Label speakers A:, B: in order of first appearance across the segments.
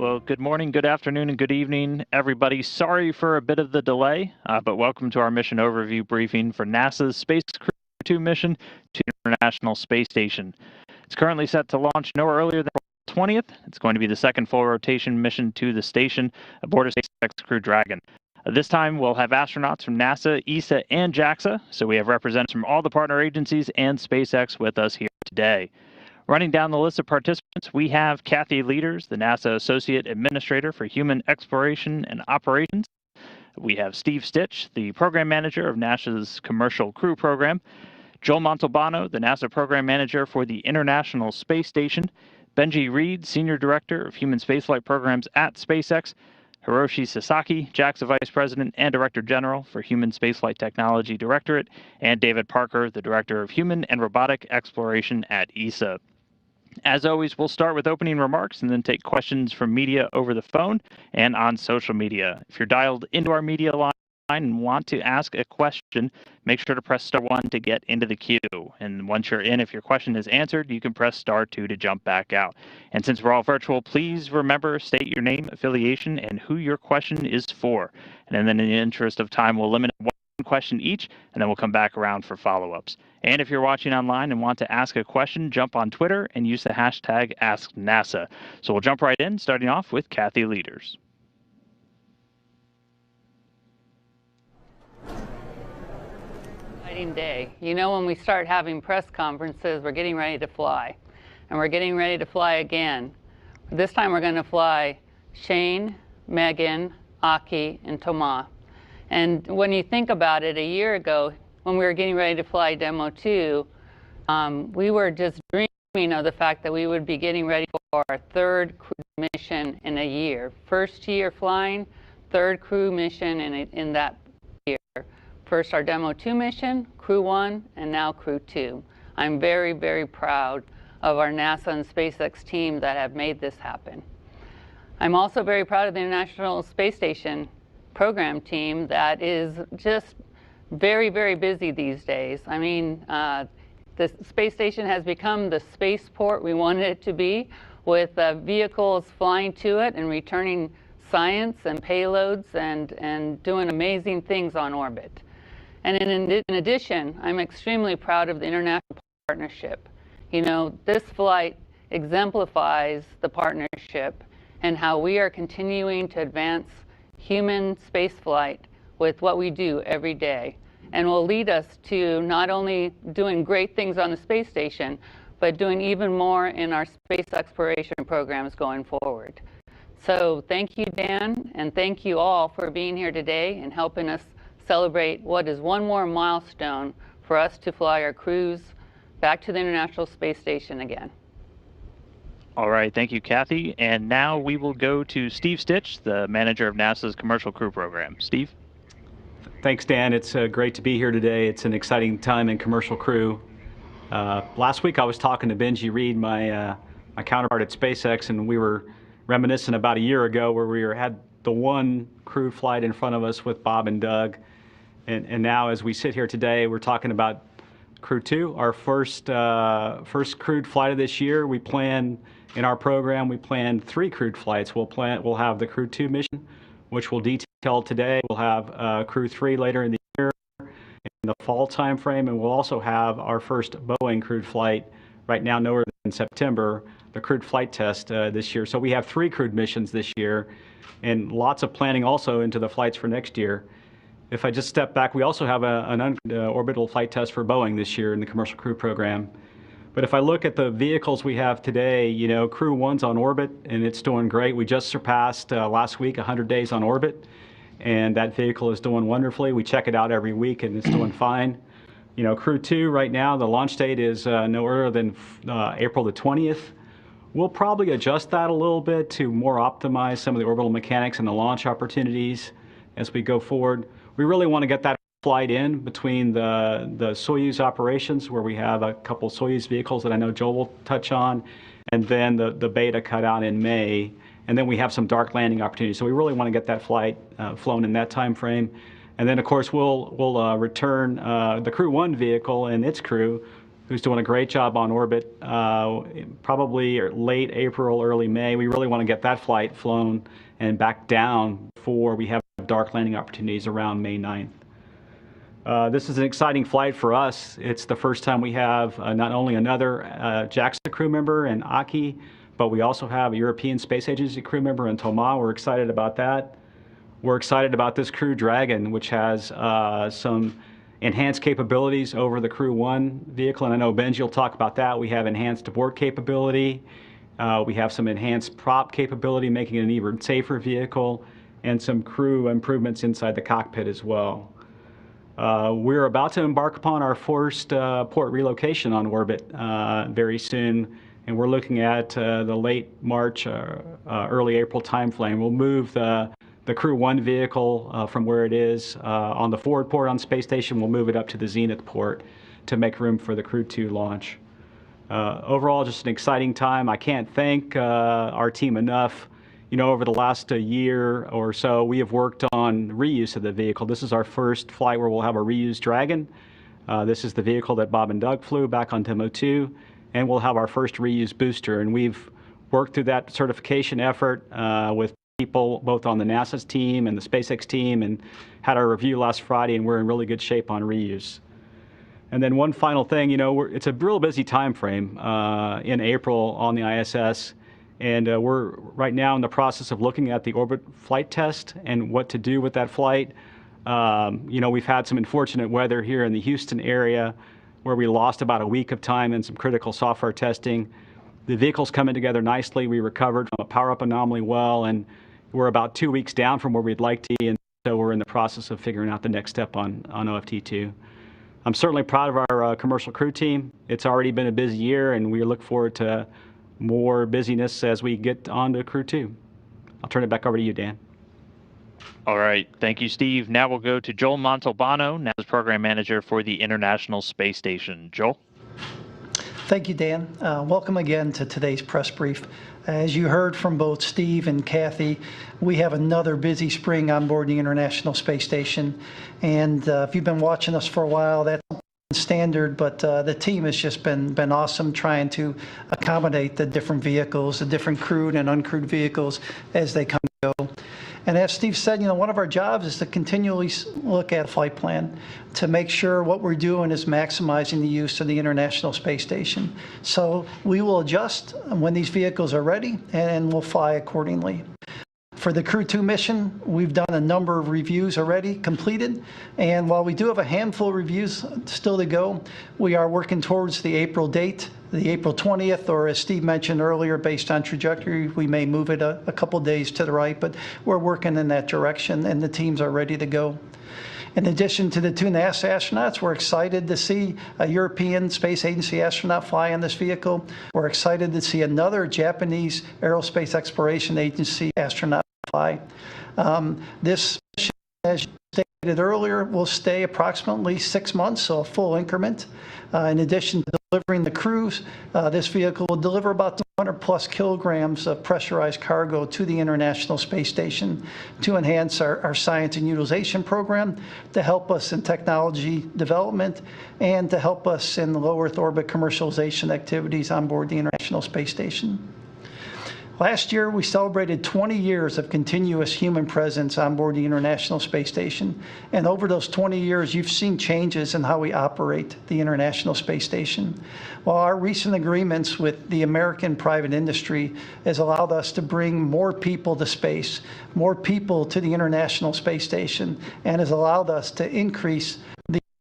A: Well, good morning, good afternoon, and good evening, everybody. Sorry for a bit of the delay, but welcome to our mission overview briefing for NASA's SpaceX Crew-2 mission to the International Space Station. It's currently set to launch no earlier than April 20th. It's going to be the second full rotation mission to the station aboard a SpaceX Crew Dragon. This time, we'll have astronauts from NASA, ESA, and JAXA, so we have representatives from all the partner agencies and SpaceX with us here today. Running down the list of participants, we have Kathy Lueders, the NASA Associate Administrator for Human Exploration and Operations. We have Steve Stich, the Program Manager of NASA's Commercial Crew Program. Joel Montalbano, the NASA Program Manager for the International Space Station. Benji Reed, Senior Director of Human Spaceflight Programs at SpaceX. Hiroshi Sasaki, JAXA Vice President and Director General for Human Spaceflight Technology Directorate. And David Parker, the Director of Human and Robotic Exploration at ESA. As always, we'll start with opening remarks and then take questions from media over the phone and on social media. If you're dialed into our media line and want to ask a question, make sure to press *1 to get into the queue. And once you're in, if your question is answered, you can press *2 to jump back out. And since we're all virtual, please remember, state your name, affiliation, and who your question is for. And then in the interest of time, we'll limit one question each, and then we'll come back around for follow-ups. And if you're watching online and want to ask a question, jump on Twitter and use the hashtag AskNASA. So we'll jump right in, starting off with Kathy Lueders.
B: Exciting day. You know, when we start having press conferences, we're getting ready to fly. And we're getting ready to fly again. This time we're going to fly Shane, Megan, Aki, and Thomas. And when you think about it, a year ago, when we were getting ready to fly Demo 2, we were just dreaming of the fact that we would be getting ready for our third crew mission in a year. First year flying, third crew mission in that year. First our Demo 2 mission, Crew 1, and now Crew 2. I'm very, very proud of our NASA and SpaceX team that have made this happen. I'm also very proud of the International Space Station program team that is just very, very busy these days. I mean, the space station has become the spaceport we wanted it to be, with vehicles flying to it and returning science and payloads and doing amazing things on orbit. And in addition, I'm extremely proud of the international partnership. You know, this flight exemplifies the partnership and how we are continuing to advance human spaceflight with what we do every day, and will lead us to not only doing great things on the space station, but doing even more in our space exploration programs going forward. So thank you, Dan, and thank you all for being here today and helping us celebrate what is one more milestone for us to fly our crews back to the International Space Station again.
A: All right, thank you, Kathy. And now we will go to Steve Stich, the manager of NASA's Commercial Crew Program. Steve?
C: Thanks, Dan. It's great to be here today. It's an exciting time in Commercial Crew. Last week I was talking to Benji Reed, my counterpart at SpaceX, and we were reminiscent about a year ago where we had the one crew flight in front of us with Bob and Doug. And now as we sit here today, we're talking about Crew 2, our first crewed flight of this year. We plan, in our program, we plan 3 crewed flights. We'll have the Crew 2 mission, which we'll detail today. We'll have Crew 3 later in the year, in the fall time frame, and we'll also have our first Boeing crewed flight right now, nowhere in September, the crewed flight test this year. So we have 3 crewed missions this year, and lots of planning also into the flights for next year. If I just step back, we also have an orbital flight test for Boeing this year in the Commercial Crew Program. But if I look at the vehicles we have today, you know, Crew 1's on orbit, and it's doing great. We just surpassed last week 100 days on orbit, and that vehicle is doing wonderfully. We check it out every week, and it's doing fine. You know, Crew 2 right now, the launch date is no earlier than April the 20th. We'll probably adjust that a little bit to more optimize some of the orbital mechanics and the launch opportunities as we go forward. We really want to get that flight in between the Soyuz operations, where we have a couple Soyuz vehicles that I know Joel will touch on, and then the beta cut out in May, and then we have some dark landing opportunities. So we really want to get that flight flown in that time frame. And then of course we'll return the Crew 1 vehicle and its crew who's doing a great job on orbit, probably late April, early May. We really want to get that flight flown and back down before we have dark landing opportunities around May 9th. This is an exciting flight for us. It's the first time we have not only another JAXA crew member in Aki, but we also have a European Space Agency crew member in Thomas. We're excited about that. We're excited about this Crew Dragon, which has some enhanced capabilities over the Crew-1 vehicle, and I know Benji will talk about that. We have enhanced abort capability. We have some enhanced prop capability, making it an even safer vehicle, and some crew improvements inside the cockpit as well. We're about to embark upon our first port relocation on orbit very soon, and we're looking at the late March, early April timeframe. We'll move the Crew-1 vehicle from where it is on the forward port on Space Station. We'll move it up to the Zenith port to make room for the Crew-2 launch. Overall, just an exciting time. I can't thank our team enough. You know, over the last year or so, we have worked on reuse of the vehicle. This is our first flight where we'll have a reused Dragon. This is the vehicle that Bob and Doug flew back on Demo 2, and we'll have our first reused booster. And we've worked through that certification effort with people both on the NASA's team and the SpaceX team, and had our review last Friday, and we're in really good shape on reuse. And then one final thing, you know, it's a real busy time frame in April on the ISS, and we're right now in the process of looking at the orbit flight test and what to do with that flight. You know, we've had some unfortunate weather here in the Houston area where we lost about a week of time in some critical software testing. The vehicle's coming together nicely. We recovered from a power-up anomaly well, and we're about 2 weeks down from where we'd like to be, and so we're in the process of figuring out the next step on OFT2. I'm certainly proud of our commercial crew team. It's already been a busy year, and we look forward to more busyness as we get on to Crew-2. I'll turn it back over to you, Dan.
A: All right. Thank you, Steve. Now we'll go to Joel Montalbano, NASA's Program Manager for the International Space Station. Joel?
D: Thank you, Dan. Welcome again to today's press brief. As you heard from both Steve and Kathy, we have another busy spring on board the International Space Station. And if you've been watching us for a while, that's standard, but the team has just been awesome trying to accommodate the different vehicles, the different crewed and uncrewed vehicles as they come and go. And as Steve said, you know, one of our jobs is to continually look at a flight plan to make sure what we're doing is maximizing the use of the International Space Station. So we will adjust when these vehicles are ready, and we'll fly accordingly. For the Crew-2 mission, we've done a number of reviews already completed, and while we do have a handful of reviews still to go, we are working towards the April date, the April 20th, or as Steve mentioned earlier, based on trajectory, we may move it a couple days to the right, but we're working in that direction, and the teams are ready to go. In addition to the 2 NASA astronauts, we're excited to see a European Space Agency astronaut fly on this vehicle. We're excited to see another Japanese Aerospace Exploration Agency astronaut fly. This mission, as stated earlier, will stay approximately 6 months, so a full increment. In addition to delivering the crews, this vehicle will deliver about 200+ kilograms of pressurized cargo to the International Space Station to enhance our science and utilization program, to help us in technology development, and to help us in the low Earth orbit commercialization activities on board the International Space Station. Last year, we celebrated 20 years of continuous human presence on board the International Space Station. And over those 20 years, you've seen changes in how we operate the International Space Station. While our recent agreements with the American private industry has allowed us to bring more people to space, more people to the International Space Station, and has allowed us to increase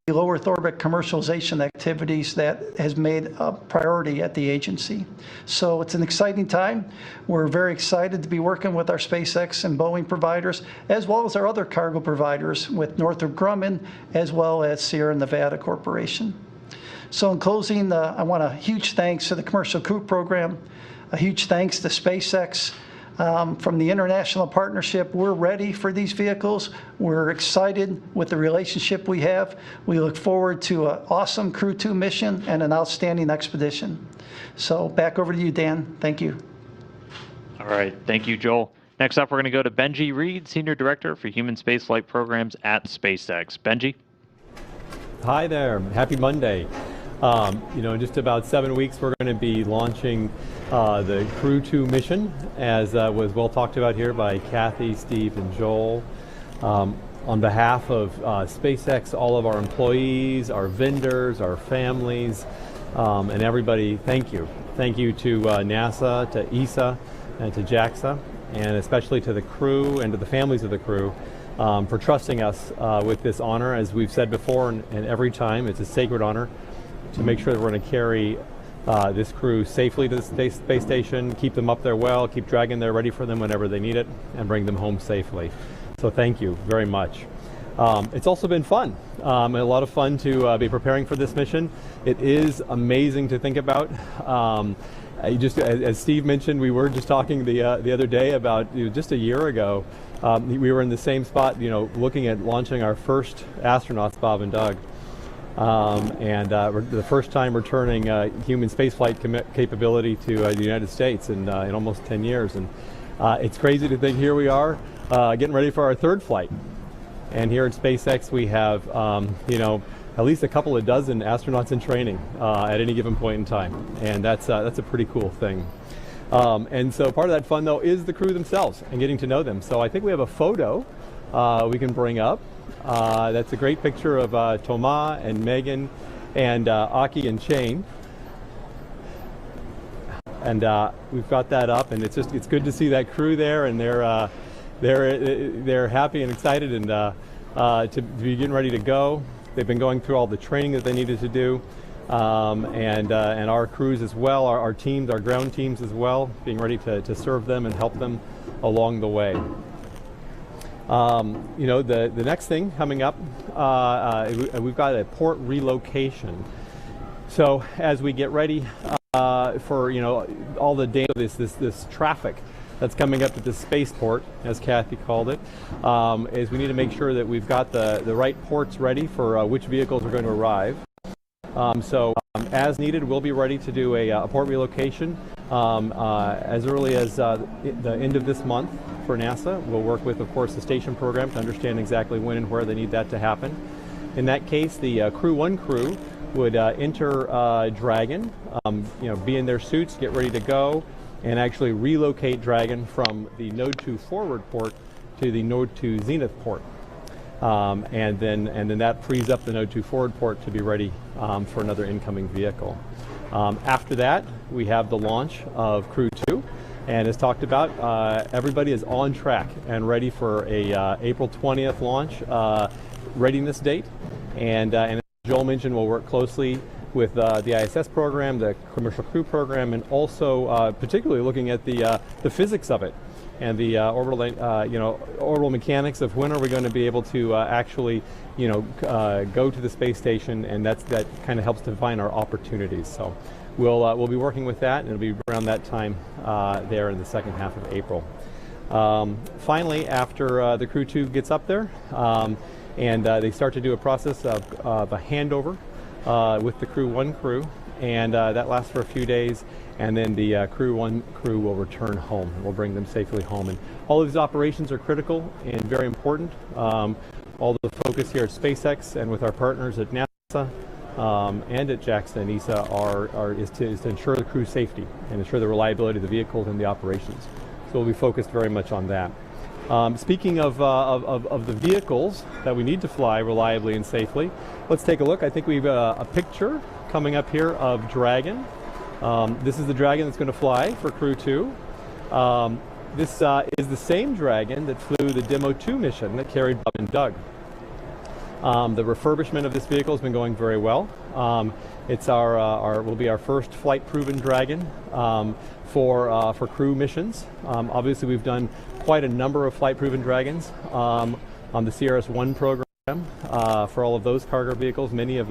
D: the low Earth orbit commercialization activities that has made a priority at the agency. So it's an exciting time. We're very excited to be working with our SpaceX and Boeing providers, as well as our other cargo providers with Northrop Grumman, as well as Sierra Nevada Corporation. So in closing, I want a huge thanks to the Commercial Crew Program, a huge thanks to SpaceX. From the international partnership, we're ready for these vehicles. We're excited with the relationship we have. We look forward to an awesome Crew-2 mission and an outstanding expedition. So back over to you, Dan. Thank you.
A: All right. Thank you, Joel. Next up, we're going to go to Benji Reed, Senior Director for Human Spaceflight Programs at SpaceX. Benji?
E: Hi there. Happy Monday. In just about 7 weeks, we're going to be launching the Crew-2 mission, as was well talked about here by Kathy, Steve, and Joel. On behalf of SpaceX, all of our employees, our vendors, our families, and everybody, thank you. Thank you to NASA, to ESA, and to JAXA, and especially to the crew and to the families of the crew for trusting us with this honor. As we've said before, and every time, it's a sacred honor to make sure that we're going to carry this crew safely to the space station, keep them up there well, keep Dragon there ready for them whenever they need it, and bring them home safely. So thank you very much. It's also been fun, a lot of fun to be preparing for this mission. It is amazing to think about. Just as Steve mentioned, we were just talking the other day about just a year ago, we were in the same spot, looking at launching our first astronauts, Bob and Doug. The first time returning human spaceflight capability to the United States in almost 10 years. And it's crazy to think here we are getting ready for our third flight. And here at SpaceX we have, at least a couple of dozen astronauts in training at any given point in time. And that's a pretty cool thing. And so part of that fun, though, is the crew themselves and getting to know them. So I think we have a photo we can bring up. That's a great picture of Thomas and Megan and Aki and Shane. And we've got that up, and it's good to see that crew there, and they're happy and excited and to be getting ready to go. They've been going through all the training that they needed to do, and our crews as well, our teams, our ground teams as well, being ready to serve them and help them along the way. The next thing coming up, we've got a port relocation. So as we get ready for all the day, this traffic that's coming up at the spaceport, as Kathy called it, is we need to make sure that we've got the right ports ready for which vehicles are going to arrive. As needed, we'll be ready to do a port relocation as early as the end of this month for NASA. We'll work with, of course, the station program to understand exactly when and where they need that to happen. In that case, the Crew-1 crew would enter Dragon, be in their suits, get ready to go, and actually relocate Dragon from the Node 2 forward port to the Node 2 Zenith port. And then that frees up the Node 2 forward port to be ready for another incoming vehicle. After that, we have the launch of Crew-2, and as talked about, everybody is on track and ready for a April 20th launch readiness date. And as Joel mentioned, we'll work closely with the ISS program, the Commercial Crew program, and also particularly looking at the physics of it and the orbital mechanics of when are we going to be able to actually go to the space station, and that kind of helps define our opportunities. So we'll be working with that, and it'll be around that time there in the second half of April. Finally, after the Crew-2 gets up there, and they start to do a process of a handover with the Crew-1 crew, and that lasts for a few days, and then the Crew-1 crew will return home, and we'll bring them safely home. And all of these operations are critical and very important. All the focus here at SpaceX and with our partners at NASA and at JAXA and ESA is to ensure the crew safety and ensure the reliability of the vehicles and the operations. So we'll be focused very much on that. Speaking of the vehicles that we need to fly reliably and safely, let's take a look. I think we've a picture coming up here of Dragon. This is the Dragon that's going to fly for Crew-2. This is the same Dragon that flew the Demo 2 mission that carried Bob and Doug. The refurbishment of this vehicle has been going very well. It's will be our first flight-proven Dragon for crew missions. Obviously, we've done quite a number of flight-proven Dragons on the CRS-1 program for all of those cargo vehicles. Many of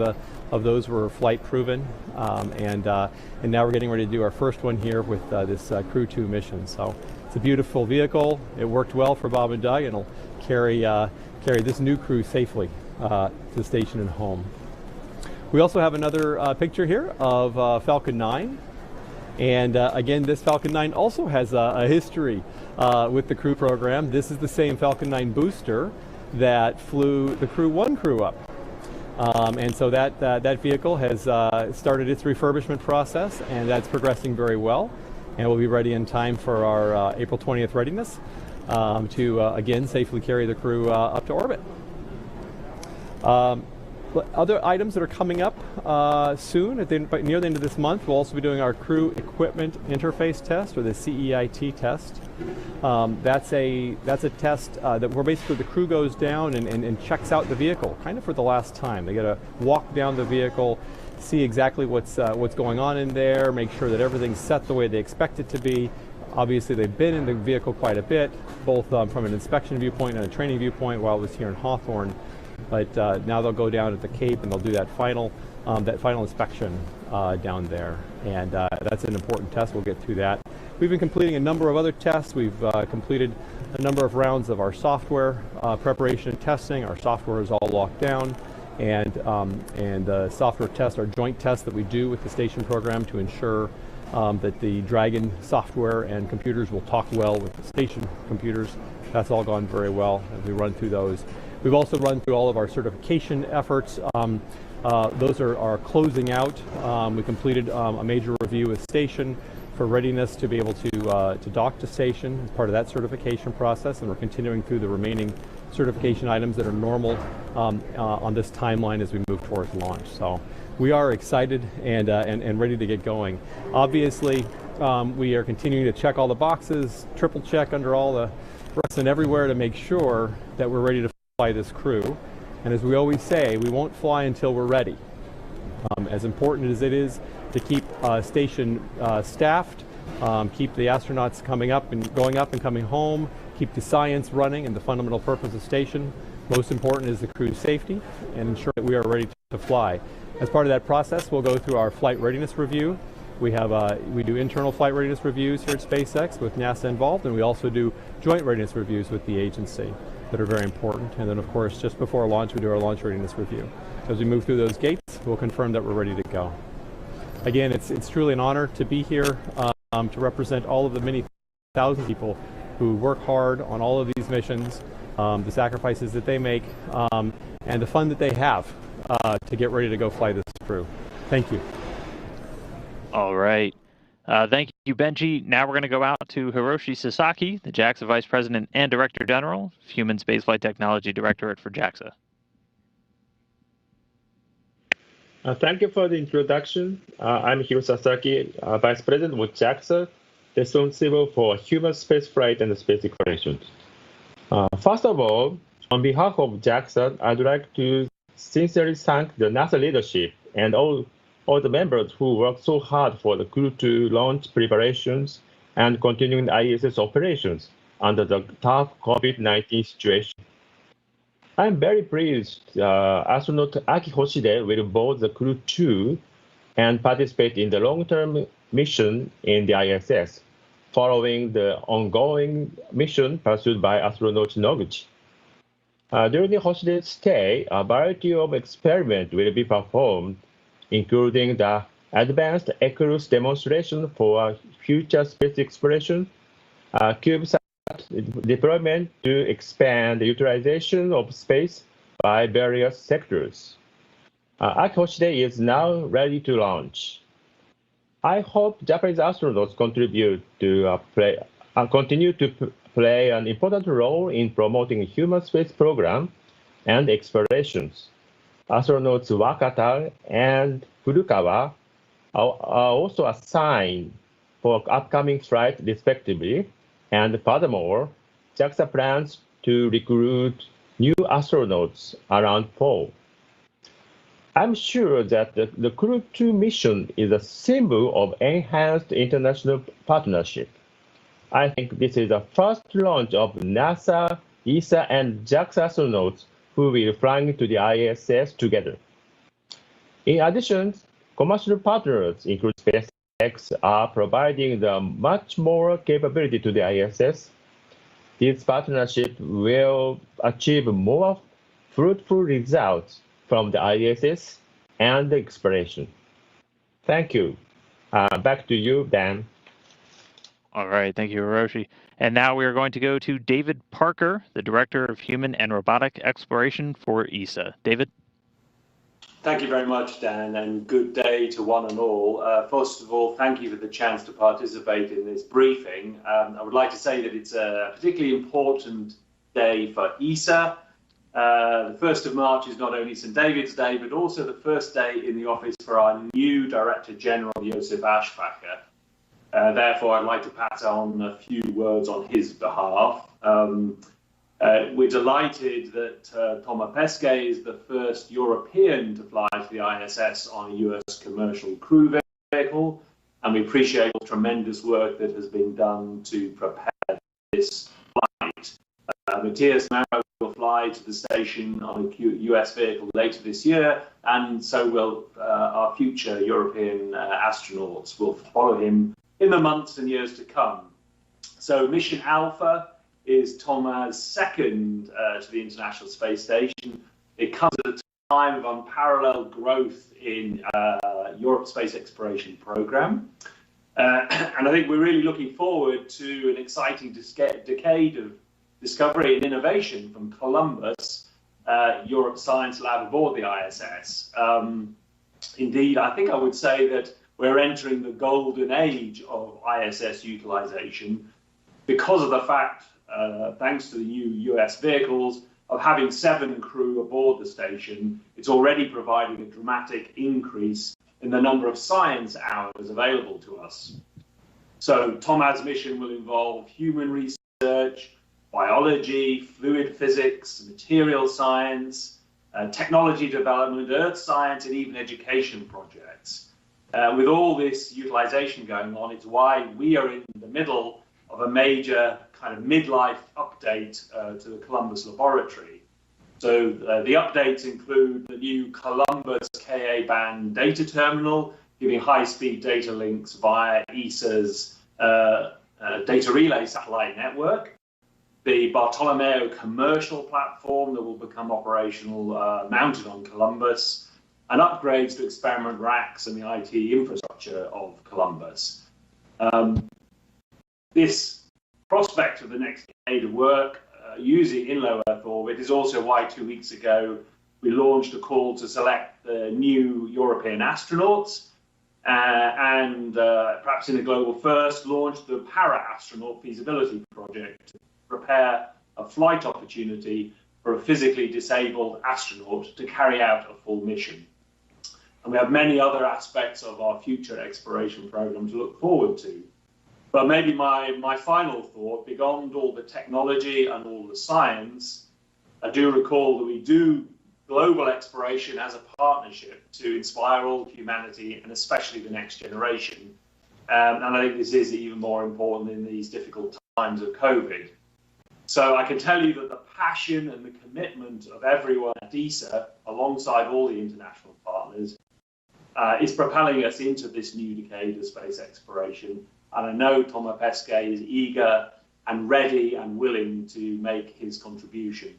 E: those were flight-proven, and now we're getting ready to do our first one here with this Crew-2 mission. So it's a beautiful vehicle. It worked well for Bob and Doug, and it'll carry this new crew safely to the station and home. We also have another picture here of Falcon 9. And again, this Falcon 9 also has a history with the crew program. This is the same Falcon 9 booster that flew the Crew-1 crew up. And so that vehicle has started its refurbishment process, and that's progressing very well. And we'll be ready in time for our April 20th readiness to, again, safely carry the crew up to orbit. Other items that are coming up soon, near the end of this month, we'll also be doing our Crew Equipment Interface Test, or the CEIT test. That's a test where basically the crew goes down and checks out the vehicle, kind of for the last time. They got to walk down the vehicle, see exactly what's going on in there, make sure that everything's set the way they expect it to be. Obviously, they've been in the vehicle quite a bit, both from an inspection viewpoint and a training viewpoint while it was here in Hawthorne. But now they'll go down at the Cape and they'll do that final inspection down there. And that's an important test. We'll get through that. We've been completing a number of other tests. We've completed a number of rounds of our software preparation and testing. Our software is all locked down. And the software tests are joint tests that we do with the station program to ensure that the Dragon software and computers will talk well with the station computers. That's all gone very well as we run through those. We've also run through all of our certification efforts. Those are closing out. We completed a major review with station for readiness to be able to dock to station as part of that certification process, and we're continuing through the remaining certification items that are normal on this timeline as we move towards launch. So we are excited and ready to get going. Obviously, we are continuing to check all the boxes, triple check under all the rests and everywhere to make sure that we're ready to fly this crew. And as we always say, we won't fly until we're ready. As important as it is to keep station staffed, keep the astronauts coming up and going up and coming home, keep the science running and the fundamental purpose of station, most important is the crew's safety and ensure that we are ready to fly. As part of that process, we'll go through our flight readiness review. We do internal flight readiness reviews here at SpaceX with NASA involved, and we also do joint readiness reviews with the agency that are very important. And then, of course, just before launch, we do our launch readiness review. As we move through those gates, we'll confirm that we're ready to go. Again, it's truly an honor to be here to represent all of the many thousand people who work hard on all of these missions, the sacrifices that they make, and the fun that they have to get ready to go fly this crew. Thank you.
A: All right. Thank you, Benji. Now we're going to go out to Hiroshi Sasaki, the JAXA Vice President and Director General, Human Spaceflight Technology Directorate for JAXA.
F: Thank you for the introduction. I'm Hiro Sasaki, Vice President with JAXA, responsible for human spaceflight and space exploration. First of all, on behalf of JAXA, I'd like to sincerely thank the NASA leadership and all the members who worked so hard for the Crew-2 launch preparations and continuing ISS operations under the tough COVID-19 situation. I'm very pleased astronaut Akihiko Hoshide will board the Crew-2 and participate in the long-term mission in the ISS, following the ongoing mission pursued by astronaut Noguchi. During Hoshide's stay, a variety of experiments will be performed, including the advanced Eclipse demonstration for future space exploration, CubeSat deployment to expand the utilization of space by various sectors. Akihiko Hoshide is now ready to launch. I hope Japanese astronauts continue to play an important role in promoting human space program and explorations. Astronauts Wakata and Furukawa are also assigned for upcoming flight respectively, and furthermore, JAXA plans to recruit new astronauts around fall. I'm sure that the Crew-2 mission is a symbol of enhanced international partnership. I think this is the first launch of NASA, ESA, and JAXA astronauts who will be flying to the ISS together. In addition, commercial partners, including SpaceX, are providing much more capability to the ISS. This partnership will achieve more fruitful results from the ISS and the exploration. Thank you. Back to you, Dan.
A: All right, thank you, Hiroshi. And now we are going to go to David Parker, the Director of Human and Robotic Exploration for ESA. David?
G: Thank you very much, Dan, and good day to one and all. First of all, thank you for the chance to participate in this briefing. I would like to say that it's a particularly important day for ESA. The 1st of March is not only St. David's Day, but also the first day in the office for our new Director General, Josef Aschbacher. Therefore, I'd like to pass on a few words on his behalf. We're delighted that Thomas Pesquet is the first European to fly to the ISS on a US commercial crew vehicle, and we appreciate the tremendous work that has been done to prepare this flight. Matthias Maurer will fly to the station on a US vehicle later this year, and so will our future European astronauts will follow him in the months and years to come. So Mission Alpha is Thomas' second to the International Space Station. It comes at a time of unparalleled growth in Europe's space exploration program. And I think we're really looking forward to an exciting decade of discovery and innovation from Columbus, Europe's science lab aboard the ISS. Indeed, I think I would say that we're entering the golden age of ISS utilization because of the fact, thanks to the new US vehicles, of having 7 crew aboard the station. It's already providing a dramatic increase in the number of science hours available to us. So Thomas' mission will involve human research, biology, fluid physics, material science, technology development, earth science, and even education projects. With all this utilization going on, it's why we are in the middle of a major kind of midlife update to the Columbus laboratory. So the updates include the new Columbus Ka-band data terminal, giving high-speed data links via ESA's data relay satellite network, the Bartolomeo commercial platform that will become operational mounted on Columbus, and upgrades to experiment racks and the IT infrastructure of Columbus. This prospect of the next decade of work using in low Earth orbit is also why 2 weeks ago we launched a call to select the new European astronauts and perhaps in a global first launched the para-astronaut feasibility project to prepare a flight opportunity for a physically disabled astronaut to carry out a full mission. And we have many other aspects of our future exploration program to look forward to. But maybe my final thought, beyond all the technology and all the science, I do recall that we do global exploration as a partnership to inspire all humanity and especially the next generation. And I think this is even more important in these difficult times of COVID. So I can tell you that the passion and the commitment of everyone at ESA, alongside all the international partners, is propelling us into this new decade of space exploration. And I know Thomas Pesquet is eager and ready and willing to make his contribution.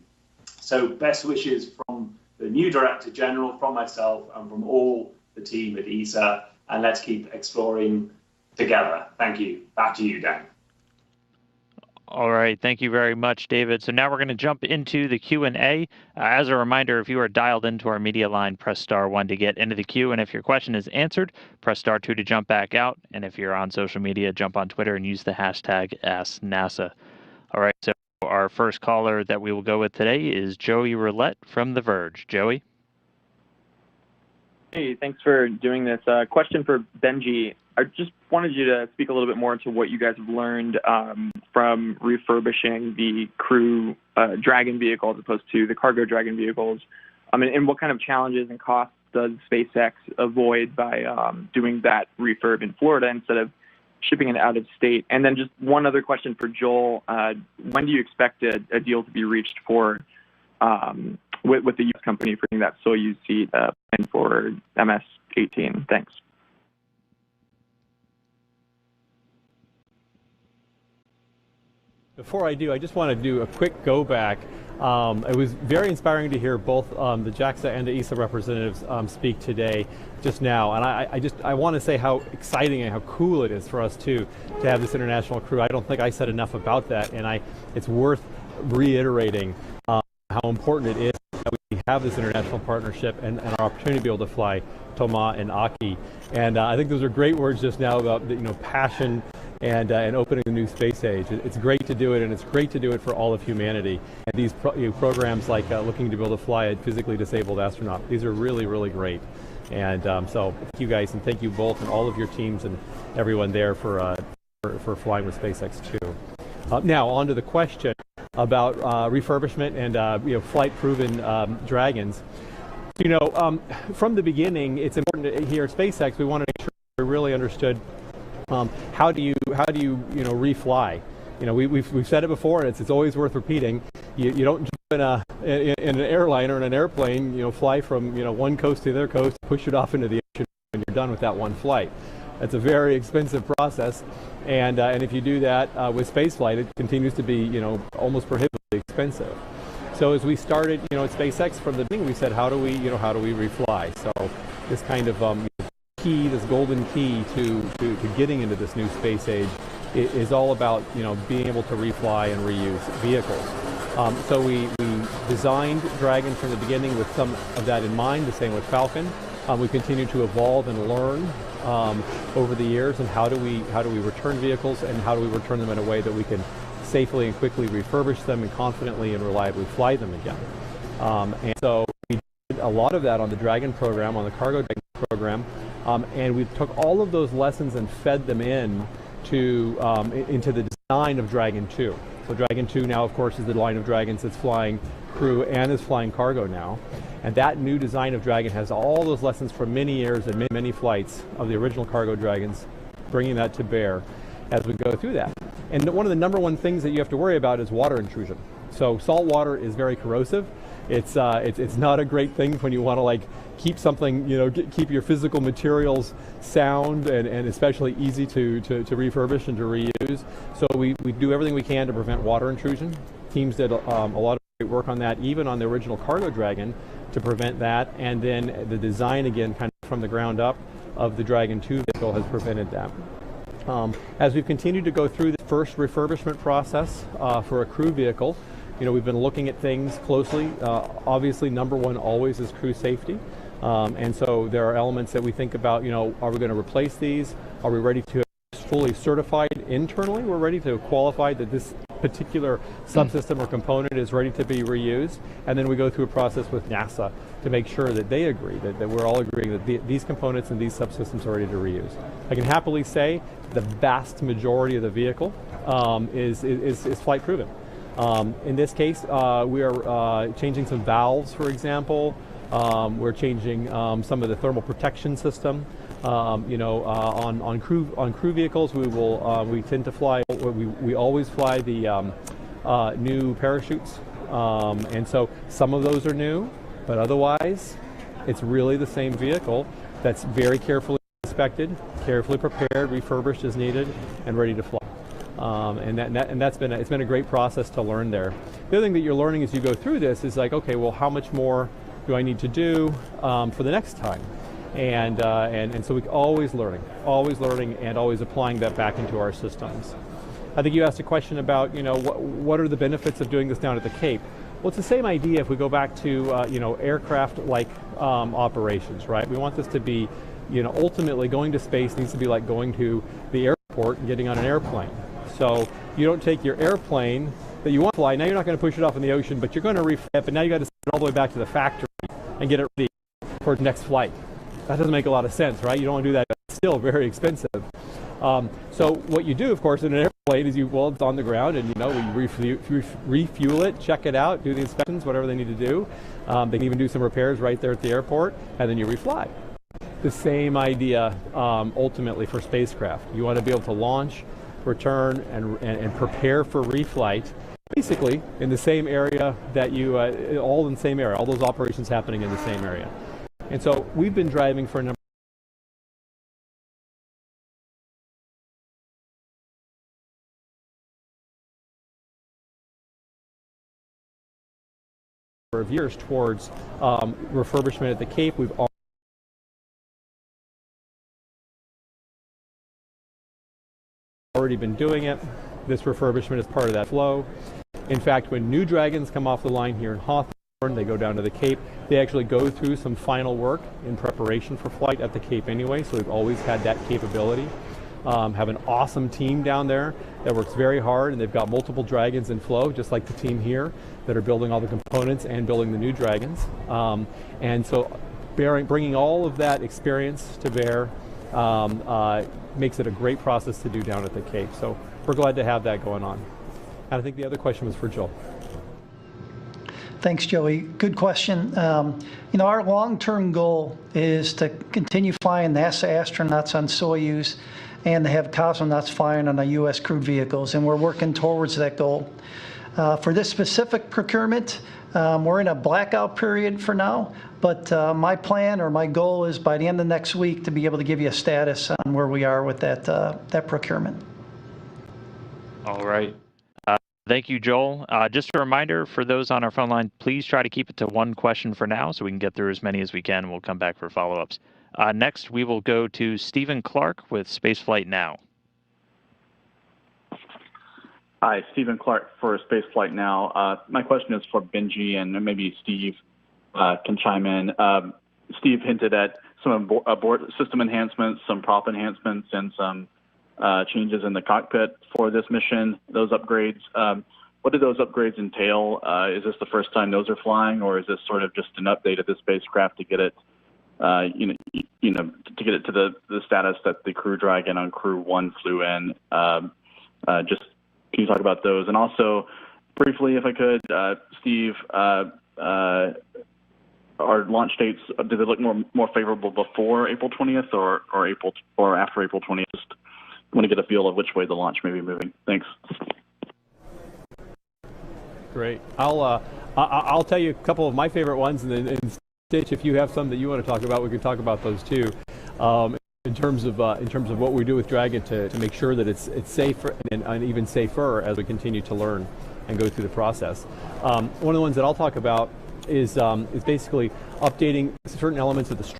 G: So best wishes from the new Director General, from myself, and from all the team at ESA. And let's keep exploring together. Thank you. Back to you, Dan.
A: All right, thank you very much, David. So now we're going to jump into the Q&A. As a reminder, if you are dialed into our media line, press *1 to get into the queue. And if your question is answered, press *2 to jump back out. And if you're on social media, jump on Twitter and use the hashtag #AskNASA. All right, so our first caller that we will go with today is Joey Roulette from The Verge. Joey?
H: Hey, thanks for doing this. Question for Benji. I just wanted you to speak a little bit more into what you guys have learned from refurbishing the Crew Dragon vehicle as opposed to the Cargo Dragon vehicles, and what kind of challenges and costs does SpaceX avoid by doing that refurb in Florida instead of shipping it out of state? And then just one other question for Joel. When do you expect a deal to be reached for with the U.S. company for that Soyuz seat planned for MS-18? Thanks.
E: Before I do, I just want to do a quick go back. It was very inspiring to hear both the JAXA and the ESA representatives speak today, just now. And I want to say how exciting and how cool it is for us to have this international crew. I don't think I said enough about that, and it's worth reiterating how important it is that we have this international partnership and our opportunity to be able to fly Thomas and Aki. And I think those are great words just now about passion and opening the new space age. It's great to do it, and it's great to do it for all of humanity. And these programs like looking to be able to fly a physically disabled astronaut, these are really, really great. And so thank you guys, and thank you both and all of your teams and everyone there for flying with SpaceX 2. Now on to the question about refurbishment and flight-proven Dragons. From the beginning, it's important here at SpaceX. We want to make sure we really understood how do you refly. We've said it before, and it's always worth repeating. You don't jump in an airliner or in an airplane, fly from one coast to the other coast, push it off into the ocean, and you're done with that one flight. It's a very expensive process, and if you do that with spaceflight, it continues to be almost prohibitively expensive. So as we started at SpaceX from the beginning, we said how do we refly? So this kind of key, this golden key to getting into this new space age is all about being able to refly and reuse vehicles. So we designed Dragon from the beginning with some of that in mind. The same with Falcon. We continue to evolve and learn over the years, and how do we return vehicles, and how do we return them in a way that we can safely and quickly refurbish them and confidently and reliably fly them again. And so we did a lot of that on the Dragon program, on the Cargo Dragon program, and we took all of those lessons and fed them into the design of Dragon 2. So Dragon 2 now, of course, is the line of Dragons that's flying crew and is flying cargo now. And that new design of Dragon has all those lessons from many years and many flights of the original Cargo Dragons, bringing that to bear as we go through that. And one of the number one things that you have to worry about is water intrusion. So salt water is very corrosive. It's not a great thing when you want to keep something, keep your physical materials sound and especially easy to refurbish and to reuse. So we do everything we can to prevent water intrusion. Teams did a lot of great work on that, even on the original Cargo Dragon, to prevent that. And then the design, again, kind of from the ground up, of the Dragon 2 vehicle has prevented that. As we've continued to go through the first refurbishment process for a crew vehicle, we've been looking at things closely. Obviously, number one always is crew safety. And so there are elements that we think about, are we going to replace these? Are we ready to fully certified internally? We're ready to qualify that this particular subsystem or component is ready to be reused. And then we go through a process with NASA to make sure that they agree, that we're all agreeing that these components and these subsystems are ready to reuse. I can happily say the vast majority of the vehicle is flight proven. In this case, we are changing some valves, for example. We're changing some of the thermal protection system. On crew vehicles, we tend to fly. We always fly the new parachutes, and so some of those are new, but otherwise, it's really the same vehicle that's very carefully inspected, carefully prepared, refurbished as needed, and ready to fly. It's been a great process to learn there. The other thing that you're learning as you go through this is okay, well, how much more do I need to do for the next time? And so we're always learning and always applying that back into our systems. I think you asked a question about, what are the benefits of doing this down at the Cape? Well, it's the same idea if we go back to, aircraft-like operations, right? We want this to be, ultimately going to space needs to be like going to the airport and getting on an airplane. So you don't take your airplane that you want to fly, now you're not going to push it off in the ocean, but you're going to refit it, but now you got to send it all the way back to the factory and get it ready for the next flight. That doesn't make a lot of sense, right? You don't want to do that. It's still very expensive. So what you do, of course, in an airplane is it's on the ground, and we refuel it, check it out, do the inspections, whatever they need to do. They can even do some repairs right there at the airport, and then you refly. The same idea ultimately for spacecraft. You want to be able to launch, return, and prepare for reflight, basically in the same area that all in the same area, all those operations happening in the same area. And so we've been driving for a number of years towards refurbishment at the Cape. We've already been doing it. This refurbishment is part of that flow. In fact, when new Dragons come off the line here in Hawthorne, they go down to the Cape. They actually go through some final work in preparation for flight at the Cape anyway, so they've always had that capability. Have an awesome team down there that works very hard, and they've got multiple Dragons in flow, just like the team here, that are building all the components and building the new Dragons. And so bringing all of that experience to bear makes it a great process to do down at the Cape. So we're glad to have that going on. And I think the other question was for Joel.
D: Thanks, Joey. Good question. Our long-term goal is to continue flying NASA astronauts on Soyuz and to have cosmonauts flying on the U.S. crewed vehicles, and we're working towards that goal. For this specific procurement, we're in a blackout period for now, but my plan or my goal is by the end of next week to be able to give you a status on where we are with that procurement.
A: All right. Thank you, Joel. Just a reminder for those on our phone line, please try to keep it to one question for now so we can get through as many as we can, and we'll come back for follow-ups. Next, we will go to Stephen Clark with Spaceflight Now.
I: Hi, Stephen Clark for Spaceflight Now. My question is for Benji, and maybe Steve can chime in. Steve hinted at some abort system enhancements, some prop enhancements, and some changes in the cockpit for this mission, those upgrades. What do those upgrades entail? Is this the first time those are flying, or is this sort of just an update of the spacecraft to get it, to get it to the status that the Crew Dragon on Crew 1 flew in? Just can you talk about those? And also, briefly, if I could, Steve, are launch dates, do they look more favorable before April 20th or after April 20th? Just want to get a feel of which way the launch may be moving. Thanks.
E: Great. I'll tell you a couple of my favorite ones, and then Stich, if you have some that you want to talk about, we can talk about those too. In terms of what we do with Dragon to make sure that it's safer and even safer as we continue to learn and go through the process. One of the ones that I'll talk about is basically updating certain elements of the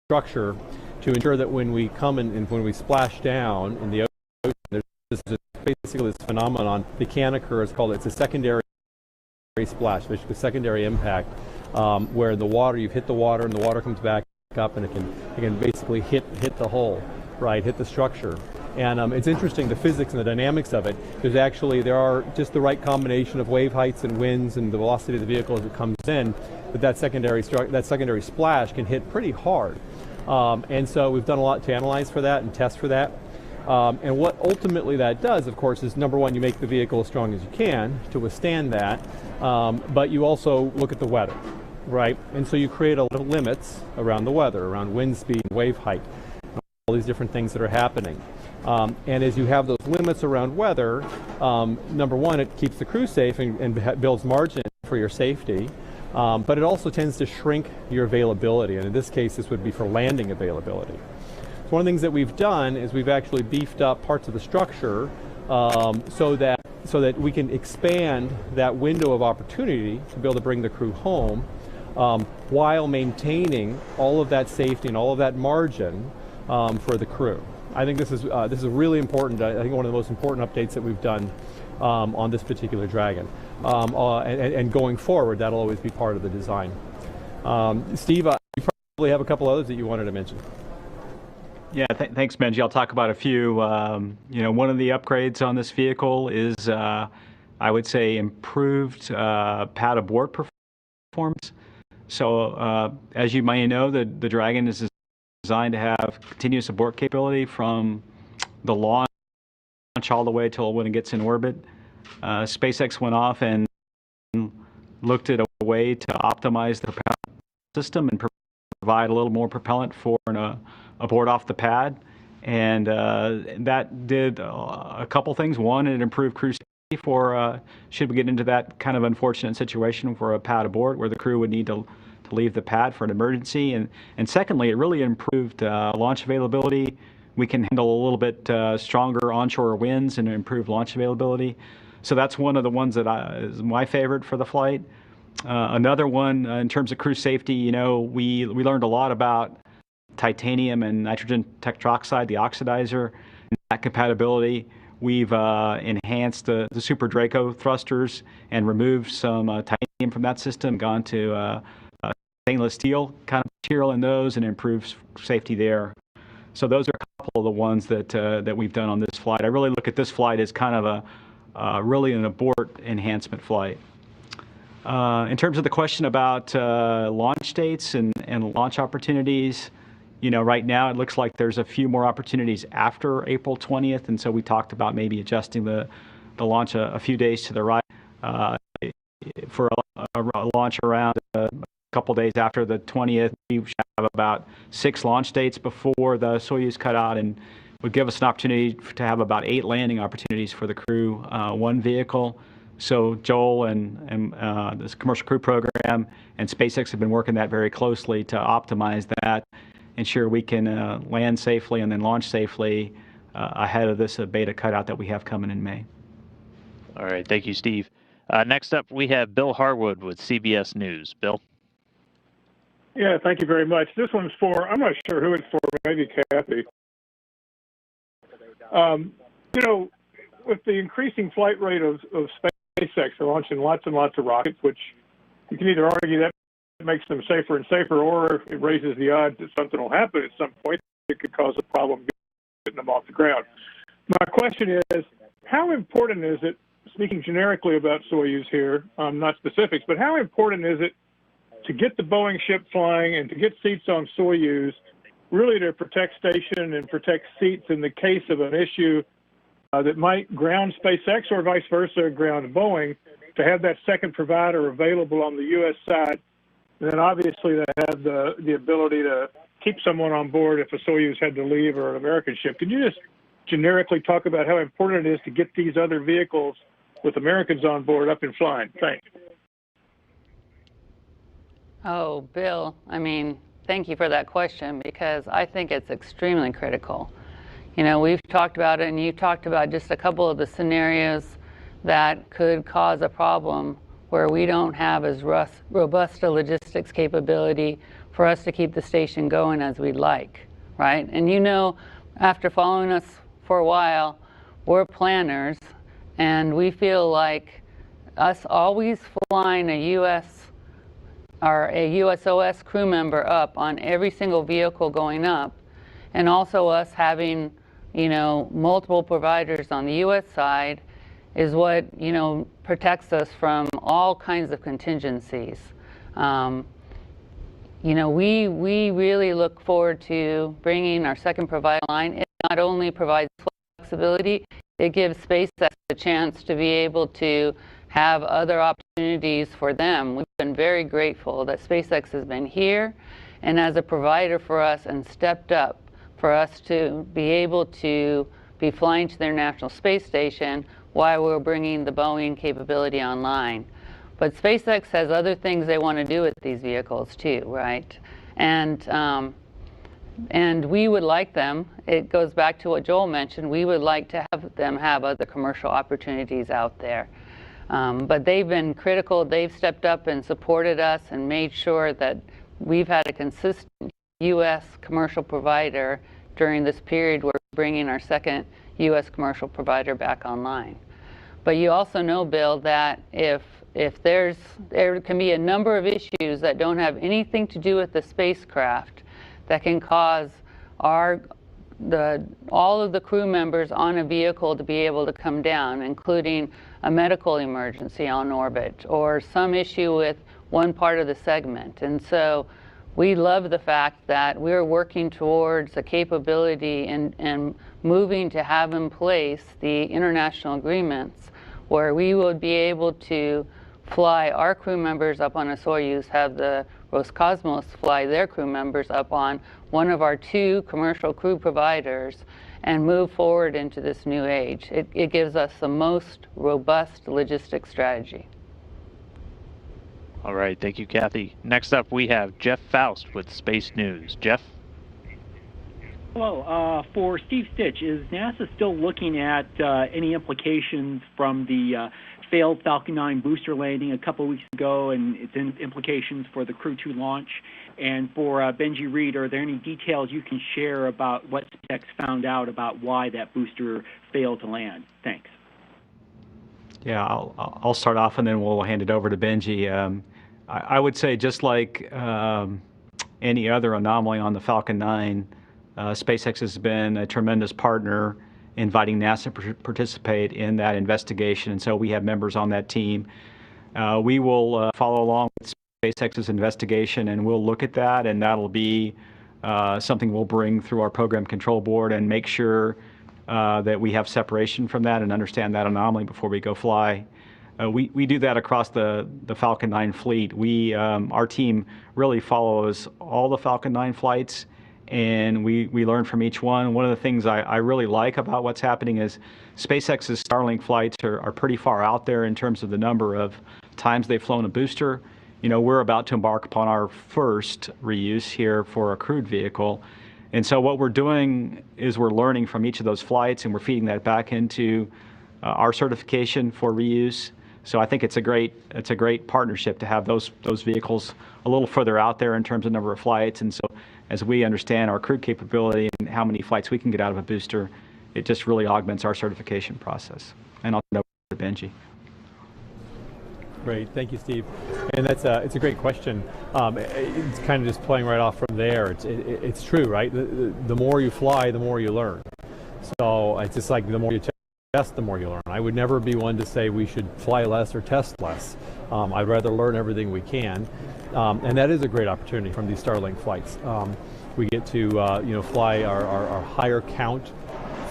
E: structure to ensure that when we come and when we splash down in the ocean, there's basically this phenomenon that can occur. It's a secondary splash, basically secondary impact, where you've hit the water and the water comes back up and it can basically hit the hull, right? Hit the structure. And it's interesting, the physics and the dynamics of it. There are just the right combination of wave heights and winds and the velocity of the vehicle as it comes in, that secondary splash can hit pretty hard. And so we've done a lot to analyze for that and test for that. And what ultimately that does, of course, is number one, you make the vehicle as strong as you can to withstand that, but you also look at the weather, right? And so you create a lot of limits around the weather, around wind speed, wave height, all these different things that are happening. And as you have those limits around weather, number one, it keeps the crew safe and builds margin for your safety. But it also tends to shrink your availability, and in this case, this would be for landing availability. So one of the things that we've done is we've actually beefed up parts of the structure so that we can expand that window of opportunity to be able to bring the crew home while maintaining all of that safety and all of that margin for the crew. I think this is really important. I think one of the most important updates that we've done on this particular Dragon. And going forward, that'll always be part of the design. Steve, you probably have a couple others that you wanted to mention.
C: Yeah, thanks, Benji. I'll talk about a few. One of the upgrades on this vehicle is, I would say, improved pad abort performance. So, as you may know, the Dragon is designed to have continuous abort capability from the launch all the way till when it gets in orbit. SpaceX went off and looked at a way to optimize the propellant system and provide a little more propellant for an abort off the pad. And that did a couple things. One, it improved crew safety for should we get into that kind of unfortunate situation for a pad abort where the crew would need to leave the pad for an emergency. And secondly, it really improved launch availability. We can handle a little bit stronger onshore winds and improve launch availability. So that's one of the ones that is my favorite for the flight. Another one, in terms of crew safety, we learned a lot about titanium and nitrogen tetroxide, the oxidizer, and that compatibility. We've enhanced the Super Draco thrusters and removed some titanium from that system, gone to stainless steel kind of material in those, and improved safety there. So those are a couple of the ones that we've done on this flight. I really look at this flight as kind of really an abort enhancement flight. In terms of the question about launch dates and launch opportunities, right now it looks like there's a few more opportunities after April 20th, and so we talked about maybe adjusting the launch a few days to the right for a launch around a couple days after the 20th. We should have about 6 launch dates before the Soyuz cutout, and would give us an opportunity to have about 8 landing opportunities for the Crew 1 vehicle. So Joel and this commercial crew program and SpaceX have been working that very closely to optimize that, ensure we can land safely and then launch safely ahead of this beta cutout that we have coming in May.
A: All right, thank you, Steve. Next up, we have Bill Harwood with CBS News. Bill?
J: Yeah, thank you very much. This one's for, I'm not sure who it's for, maybe Kathy. With the increasing flight rate of SpaceX, they're launching lots and lots of rockets, which you can either argue that makes them safer and safer, or it raises the odds that something will happen at some point that could cause a problem getting them off the ground. My question is, how important is it, speaking generically about Soyuz here, not specifics, but how important is it to get the Boeing ship flying and to get seats on Soyuz, really to protect station and protect seats in the case of an issue that might ground SpaceX or vice versa, ground Boeing, to have that second provider available on the U.S. side, and then obviously to have the ability to keep someone on board if a Soyuz had to leave or an American ship. Can you just generically talk about how important it is to get these other vehicles with Americans on board up and flying? Thanks.
B: Oh, Bill, thank you for that question, because I think it's extremely critical. We've talked about it, and you talked about just a couple of the scenarios that could cause a problem where we don't have as robust a logistics capability for us to keep the station going as we'd like, right? And after following us for a while, we're planners, and we feel like us always flying a USOS crew member up on every single vehicle going up, and also us having multiple providers on the U.S. side is what protects us from all kinds of contingencies. We really look forward to bringing our second provider line. It not only provides flexibility, it gives SpaceX a chance to be able to have other opportunities for them. We've been very grateful that SpaceX has been here and as a provider for us and stepped up for us to be able to be flying to the International Space Station while we're bringing the Boeing capability online. But SpaceX has other things they want to do with these vehicles too, right? And we would like them, it goes back to what Joel mentioned, we would like to have them have other commercial opportunities out there. But they've been critical, they've stepped up and supported us and made sure that we've had a consistent U.S. commercial provider during this period where we're bringing our second U.S. commercial provider back online. But you also know, Bill, that if there can be a number of issues that don't have anything to do with the spacecraft that can cause all of the crew members on a vehicle to be able to come down, including a medical emergency on orbit or some issue with one part of the segment. And so we love the fact that we're working towards a capability and moving to have in place the international agreements where we would be able to fly our crew members up on a Soyuz, have the Roscosmos fly their crew members up on one of our 2 commercial crew providers and move forward into this new age. It gives us the most robust logistics strategy.
A: All right, thank you, Kathy. Next up, we have Jeff Faust with Space News. Jeff?
K: Hello. For Steve Stich, is NASA still looking at any implications from the failed Falcon 9 booster landing a couple weeks ago and its implications for the Crew-2 launch? And for Benji Reed, are there any details you can share about what SpaceX found out about why that booster failed to land? Thanks.
C: Yeah, I'll start off and then we'll hand it over to Benji. I would say just like any other anomaly on the Falcon 9, SpaceX has been a tremendous partner, inviting NASA to participate in that investigation, and so we have members on that team. We will follow along with SpaceX's investigation, and we'll look at that, and that'll be something we'll bring through our program control board and make sure that we have separation from that and understand that anomaly before we go fly. We do that across the Falcon 9 fleet. Our team really follows all the Falcon 9 flights, and we learn from each one. One of the things I really like about what's happening is SpaceX's Starlink flights are pretty far out there in terms of the number of times they've flown a booster. You know, we're about to embark upon our first reuse here for a crewed vehicle. And so what we're doing is we're learning from each of those flights, and we're feeding that back into our certification for reuse. So I think it's a great partnership to have those vehicles a little further out there in terms of number of flights. And so as we understand our crew capability and how many flights we can get out of a booster, it just really augments our certification process. And I'll turn it over to Benji.
E: Great, thank you, Steve. And it's a great question. It's kind of just playing right off from there. It's true, right? The more you fly, the more you learn. So it's just like the more you test, the more you learn. I would never be one to say we should fly less or test less. I'd rather learn everything we can. And that is a great opportunity from these Starlink flights. We get to fly our higher count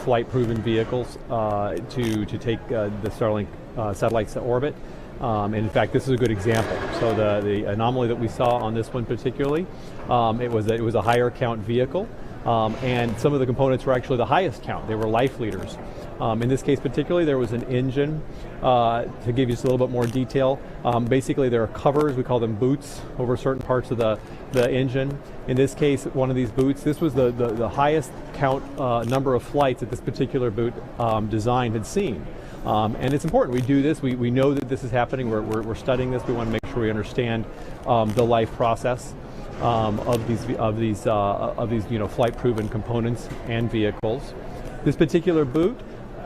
E: flight-proven vehicles to take the Starlink satellites to orbit. And in fact, this is a good example. So the anomaly that we saw on this one particularly, it was a higher count vehicle, and some of the components were actually the highest count. They were life leaders. In this case particularly, there was an engine. To give you just a little bit more detail, basically there are covers, we call them boots, over certain parts of the engine. In this case, one of these boots, this was the highest count number of flights that this particular boot design had seen. And it's important we do this. We know that this is happening. We're studying this. We want to make sure we understand the life process of these flight-proven components and vehicles. This particular boot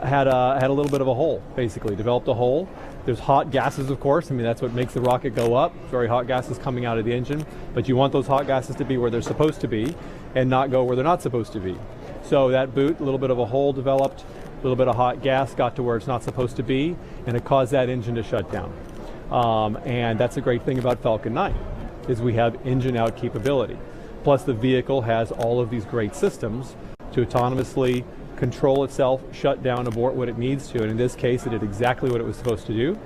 E: had a little bit of a hole. Basically, developed a hole. There's hot gases, of course. I mean, that's what makes the rocket go up. Very hot gases coming out of the engine. But you want those hot gases to be where they're supposed to be, and not go where they're not supposed to be. So that boot, a little bit of a hole developed. A little bit of hot gas got to where it's not supposed to be, and it caused that engine to shut down. And that's a great thing about Falcon 9, is we have engine out capability. Plus the vehicle has all of these great systems to autonomously control itself, shut down, abort what it needs to. And in this case, it did exactly what it was supposed to do.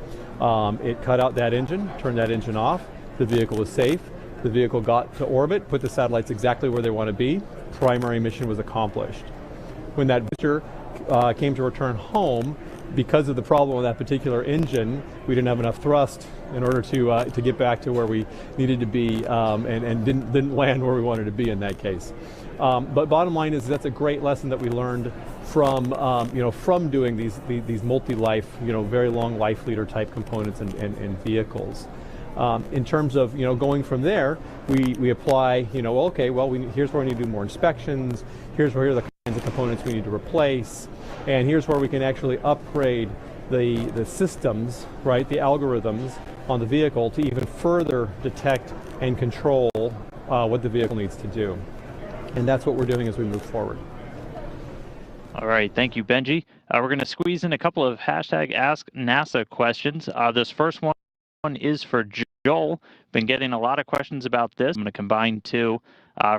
E: It cut out that engine, turned that engine off. The vehicle was safe. The vehicle got to orbit, put the satellites exactly where they want to be. Primary mission was accomplished. When that booster came to return home, because of the problem with that particular engine, we didn't have enough thrust in order to get back to where we needed to be, and didn't land where we wanted to be in that case. But bottom line is that's a great lesson that we learned from doing these multi-life, very long life leader type components and vehicles. In terms of going from there, we apply here's where we need to do more inspections. Here are the kinds of components we need to replace, and here's where we can actually upgrade the systems, right, the algorithms on the vehicle to even further detect and control what the vehicle needs to do. And that's what we're doing as we move forward.
A: All right, thank you, Benji. We're going to squeeze in a couple of #AskNASA questions. This first one is for Joel. Been getting a lot of questions about this. I'm going to combine two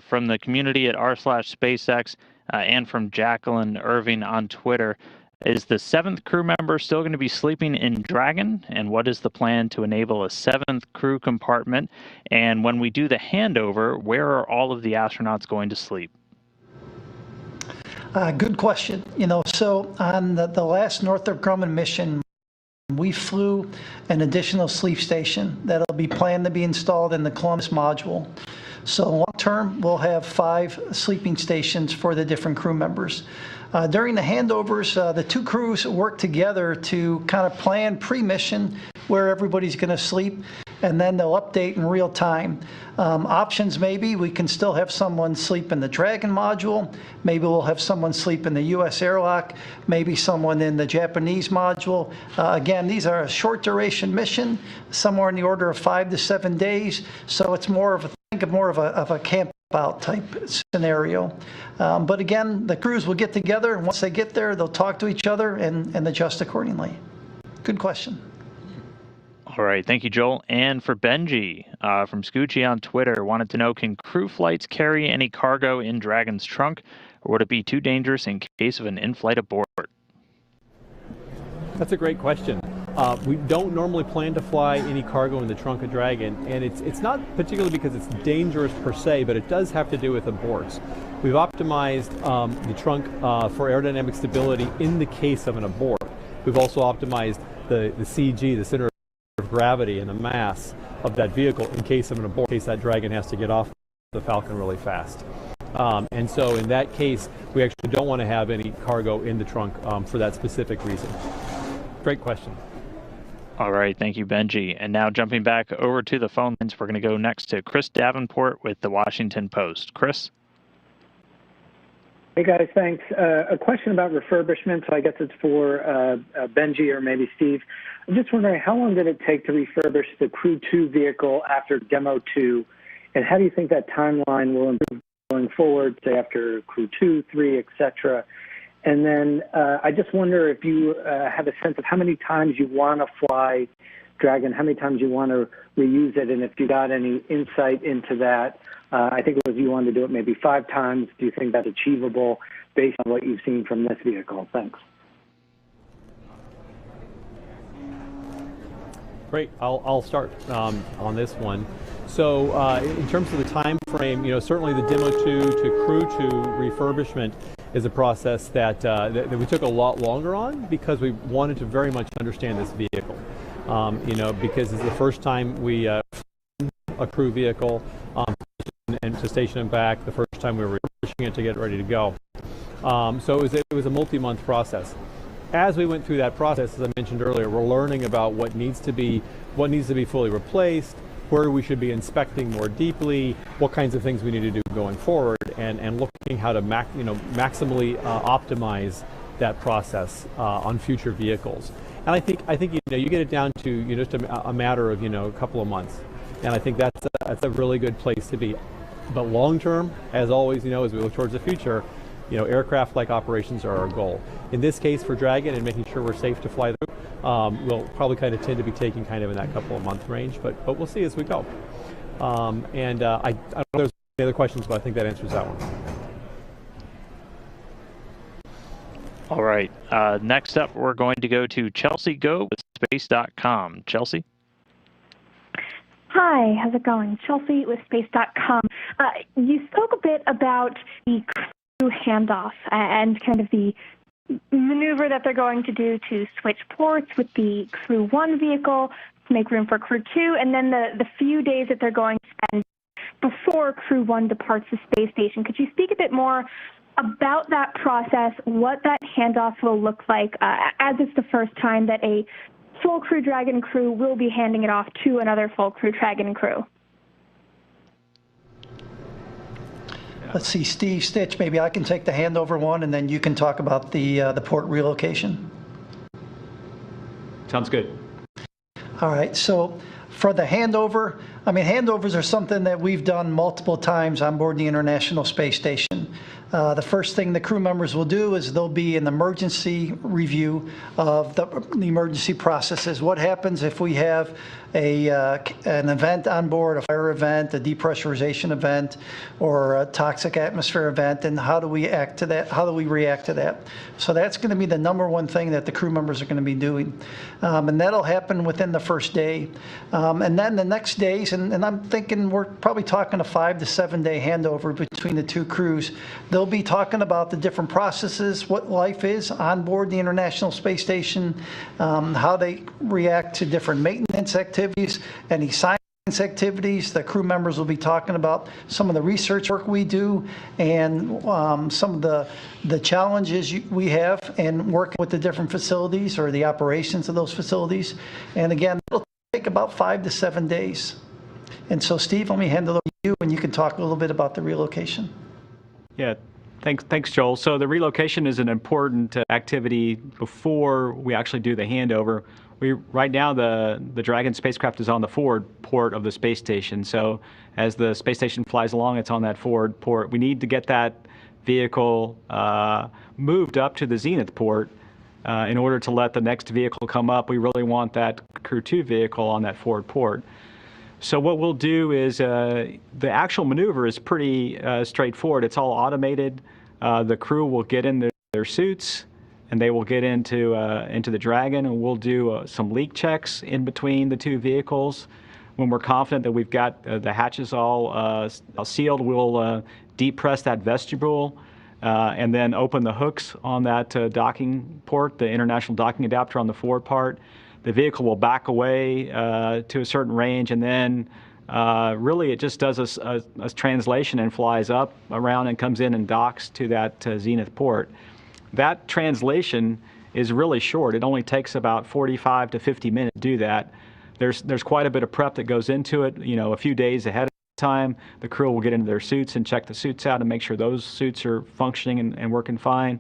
A: from the community at r/SpaceX and from Jacqueline Irving on Twitter. Is the 7th crew member still going to be sleeping in Dragon? And what is the plan to enable a 7th crew compartment? And when we do the handover, where are all of the astronauts going to sleep?
D: Good question. So on the last Northrop Grumman mission, we flew an additional sleep station that'll be planned to be installed in the Columbus module. So long term, we'll have 5 sleeping stations for the different crew members. During the handovers, the 2 crews work together to kind of plan pre-mission where everybody's going to sleep, and then they'll update in real time. Options maybe, we can still have someone sleep in the Dragon module, maybe we'll have someone sleep in the US airlock, maybe someone in the Japanese module. Again, these are a short duration mission, somewhere in the order of 5 to 7 days, so it's more of a, think of more of a camp out type scenario. But again, the crews will get together, and once they get there, they'll talk to each other and adjust accordingly. Good question.
A: All right, thank you, Joel. And for Benji from Scoochie on Twitter, wanted to know, can crew flights carry any cargo in Dragon's trunk, or would it be too dangerous in case of an in-flight abort?
E: That's a great question. We don't normally plan to fly any cargo in the trunk of Dragon, and it's not particularly because it's dangerous per se, but it does have to do with aborts. We've optimized the trunk for aerodynamic stability in the case of an abort. We've also optimized the CG, the center of gravity, and the mass of that vehicle in case of an abort, in case that Dragon has to get off the Falcon really fast. And so in that case, we actually don't want to have any cargo in the trunk for that specific reason. Great question.
A: All right, thank you, Benji. And now jumping back over to the phone lines, we're going to go next to Chris Davenport with the Washington Post. Chris?
L: Hey guys, thanks. A question about refurbishment, so I guess it's for Benji or maybe Steve. I'm just wondering, how long did it take to refurbish the Crew-2 vehicle after Demo 2, and how do you think that timeline will improve going forward, say after Crew-2, 3, etc.? And then I just wonder if you have a sense of how many times you want to fly Dragon, how many times you want to reuse it, and if you got any insight into that. I think it was you wanted to do it maybe 5 times. Do you think that's achievable based on what you've seen from this vehicle? Thanks.
E: Great. I'll start on this one. So in terms of the time frame, certainly the Demo 2 to Crew 2 refurbishment is a process that we took a lot longer on because we wanted to very much understand this vehicle. Because it's the first time we a crew vehicle and to station and back, the first time we were pushing it to get ready to go. So it was a multi-month process. As we went through that process, as I mentioned earlier, we're learning about what needs to be fully replaced, where we should be inspecting more deeply, what kinds of things we need to do going forward, and looking how to maximally optimize that process on future vehicles. And I think you get it down to just a matter of a couple of months, and I think that's a really good place to be. But long term, as always, as we look towards the future, aircraft-like operations are our goal. In this case, for Dragon and making sure we're safe to fly through, we'll probably kind of tend to be taking kind of in that couple of month range, but we'll see as we go. I don't know if there's any other questions, but I think that answers that one.
A: All right. Next up, we're going to go to Chelsea Go with Space.com. Chelsea?
M: Hi, how's it going? Chelsea with Space.com. You spoke a bit about the crew handoff and kind of the maneuver that they're going to do to switch ports with the Crew 1 vehicle to make room for Crew 2, and then the few days that they're going to spend before Crew 1 departs the space station. Could you speak a bit more about that process, what that handoff will look like, as it's the first time that a full Crew Dragon crew will be handing it off to another full Crew Dragon crew?
D: Let's see, Steve, Stich, maybe I can take the handover one, and then you can talk about the port relocation.
C: Sounds good.
D: All right, so for the handover, handovers are something that we've done multiple times on board the International Space Station. The first thing the crew members will do is there'll be an emergency review of the emergency processes. What happens if we have an event on board, a fire event, a depressurization event, or a toxic atmosphere event, and how do we act to that? How do we react to that? So that's going to be the number one thing that the crew members are going to be doing. And that'll happen within the first day. And then the next days, and I'm thinking we're probably talking a 5 to 7 day handover between the two crews. They'll be talking about the different processes, what life is on board the International Space Station, how they react to different maintenance activities, any science activities. The crew members will be talking about some of the research work we do and some of the challenges we have in working with the different facilities or the operations of those facilities. And again, it'll take about 5 to 7 days. And so, Steve, let me hand it over to you, and you can talk a little bit about the relocation.
C: Yeah, thanks, Joel. So the relocation is an important activity before we actually do the handover. Right now, the Dragon spacecraft is on the forward port of the space station. So as the space station flies along, it's on that forward port. We need to get that vehicle moved up to the zenith port in order to let the next vehicle come up. We really want that Crew-2 vehicle on that forward port. So what we'll do is the actual maneuver is pretty straightforward. It's all automated. The crew will get in their suits, and they will get into the Dragon, and we'll do some leak checks in between the two vehicles. When we're confident that we've got the hatches all sealed, we'll depress that vestibule and then open the hooks on that docking port, the international docking adapter on the forward part. The vehicle will back away to a certain range, and then really it just does a translation and flies up around and comes in and docks to that zenith port. That translation is really short. It only takes about 45 to 50 minutes to do that. There's quite a bit of prep that goes into it. You know, a few days ahead of time, the crew will get into their suits and check the suits out and make sure those suits are functioning and working fine.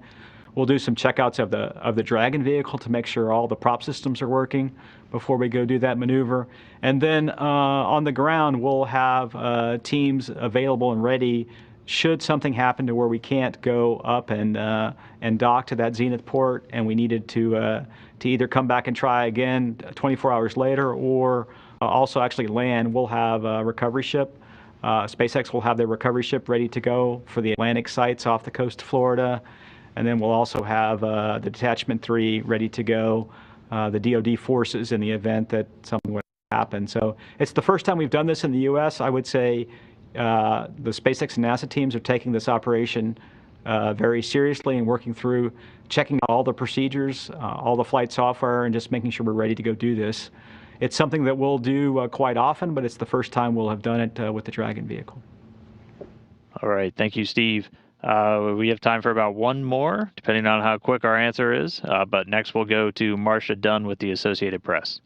C: We'll do some checkouts of the Dragon vehicle to make sure all the prop systems are working before we go do that maneuver. And then on the ground, we'll have teams available and ready should something happen to where we can't go up and dock to that zenith port, and we needed to either come back and try again 24 hours later, or also actually land. We'll have a recovery ship. SpaceX will have their recovery ship ready to go for the Atlantic sites off the coast of Florida, and then we'll also have the Detachment 3 ready to go, the DoD forces in the event that something would happen. So it's the first time we've done this in the U.S. I would say the SpaceX and NASA teams are taking this operation very seriously and working through checking out all the procedures, all the flight software, and just making sure we're ready to go do this. It's something that we'll do quite often, but it's the first time we'll have done it with the Dragon vehicle.
A: All right. Thank you, Steve. We have time for about one more, depending on how quick our answer is. But next we'll go to Marcia Dunn with the Associated Press.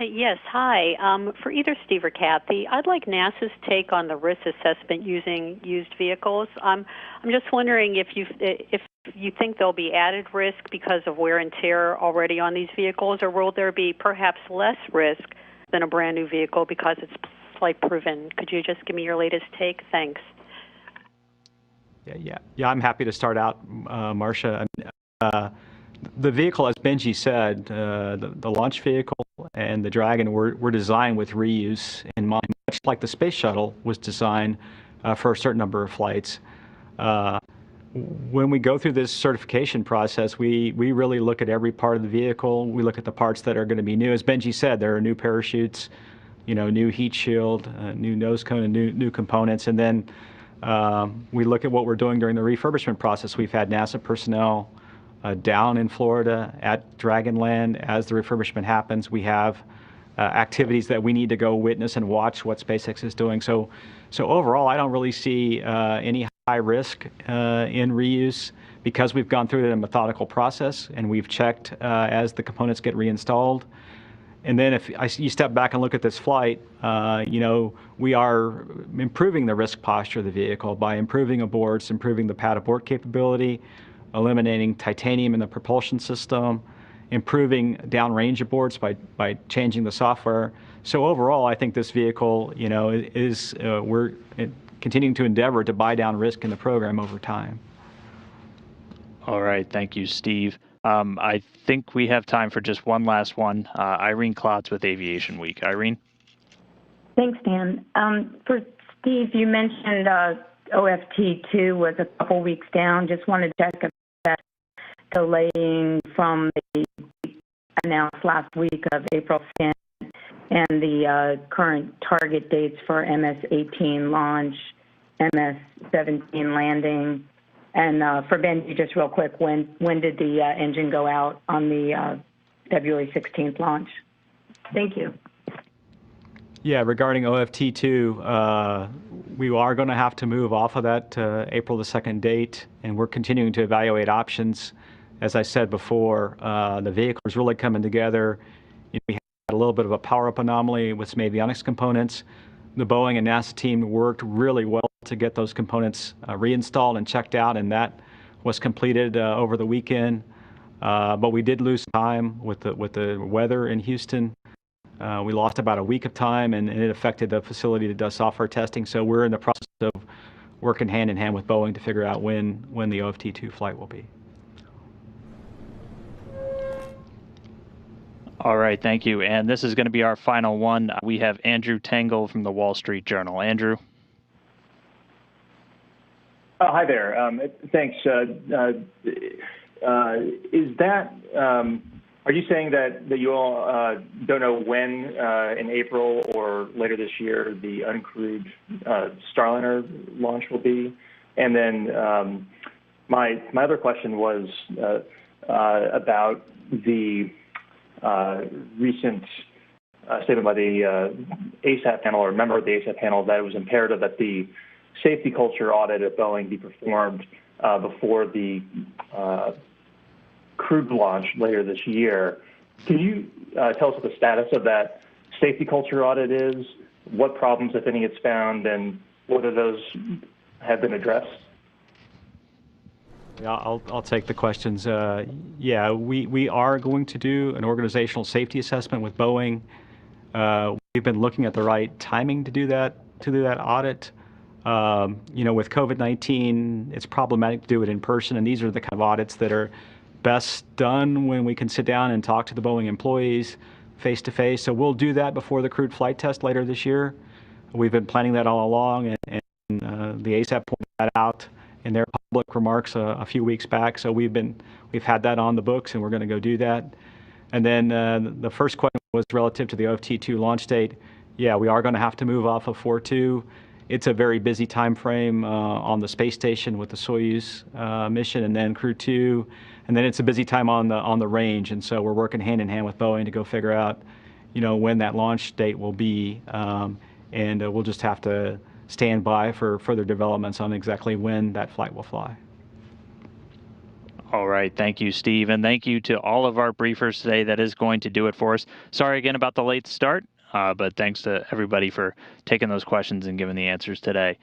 N: Yes, hi. For either Steve or Kathy, I'd like NASA's take on the risk assessment using used vehicles. I'm just wondering if you think there'll be added risk because of wear and tear already on these vehicles, or will there be perhaps less risk than a brand new vehicle because it's flight proven? Could you just give me your latest take? Thanks.
C: Yeah. I'm happy to start out, Marcia. The vehicle, as Benji said, the launch vehicle and the Dragon were designed with reuse in mind, much like the space shuttle was designed for a certain number of flights. When we go through this certification process, we really look at every part of the vehicle. We look at the parts that are going to be new. As Benji said, there are new parachutes, new heat shield, new nose cone, and new components. And then we look at what we're doing during the refurbishment process. We've had NASA personnel down in Florida at Dragonland as the refurbishment happens. We have activities that we need to go witness and watch what SpaceX is doing. So overall, I don't really see any high risk in reuse because we've gone through it in a methodical process and we've checked as the components get reinstalled. And then if you step back and look at this flight, we are improving the risk posture of the vehicle by improving aborts, improving the pad abort capability, eliminating titanium in the propulsion system, improving downrange aborts by changing the software. So overall, I think this vehicle, we're continuing to endeavor to buy down risk in the program over time.
A: All right. Thank you, Steve. I think we have time for just one last one. Irene Klotz with Aviation Week. Irene?
O: Thanks, Dan. For Steve, you mentioned OFT2 was a couple weeks down. Just wanted to check if that's delaying from the announced last week of April 10th and the current target dates for MS-18 launch, MS-17 landing. And for Benji, just real quick, when did the engine go out on the February 16th launch? Thank you.
C: Yeah, regarding OFT2, we are going to have to move off of that April the 2nd date, and we're continuing to evaluate options. As I said before, the vehicle is really coming together. We had a little bit of a power-up anomaly with some avionics components. The Boeing and NASA team worked really well to get those components reinstalled and checked out, and that was completed over the weekend. But we did lose time with the weather in Houston. We lost about a week of time, and it affected the facility that does software testing. So we're in the process of working hand in hand with Boeing to figure out when the OFT2 flight will be.
A: All right, thank you. And this is going to be our final one. We have Andrew Tangle from the Wall Street Journal. Andrew.
P: Hi there. Thanks. Is that, are you saying that you all don't know when in April or later this year the uncrewed Starliner launch will be? And then my other question was about the recent statement by the ASAP panel, or a member of the ASAP panel, that it was imperative that the safety culture audit at Boeing be performed before the crewed launch later this year. Can you tell us what the status of that safety culture audit is, what problems, if any, it's found, and whether those have been addressed?
C: Yeah, I'll take the questions. Yeah, we are going to do an organizational safety assessment with Boeing. We've been looking at the right timing to do that audit. With COVID-19, it's problematic to do it in person, and these are the kind of audits that are best done when we can sit down and talk to the Boeing employees face to face. So we'll do that before the crewed flight test later this year. We've been planning that all along, and the ASAP pointed that out in their public remarks a few weeks back. So we've had that on the books, and we're going to go do that. And then the first question was relative to the OFT2 launch date. Yeah, we are going to have to move off of 4.2. It's a very busy time frame on the space station with the Soyuz mission, and then Crew-2, and then it's a busy time on the range. And so we're working hand in hand with Boeing to go figure out, when that launch date will be, and we'll just have to stand by for further developments on exactly when that flight will fly.
A: All right. Thank you, Steve. And thank you to all of our briefers today. That is going to do it for us. Sorry again about the late start, but thanks to everybody for taking those questions and giving the answers today.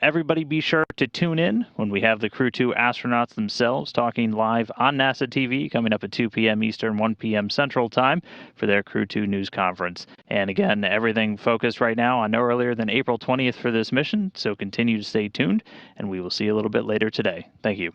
A: Everybody be sure to tune in when we have the Crew-2 astronauts themselves talking live on NASA TV coming up at 2 p.m. Eastern, 1 p.m. Central Time for their Crew-2 news conference. And again, everything focused right now on no earlier than April 20th for this mission, so continue to stay tuned, and we will see you a little bit later today. Thank you.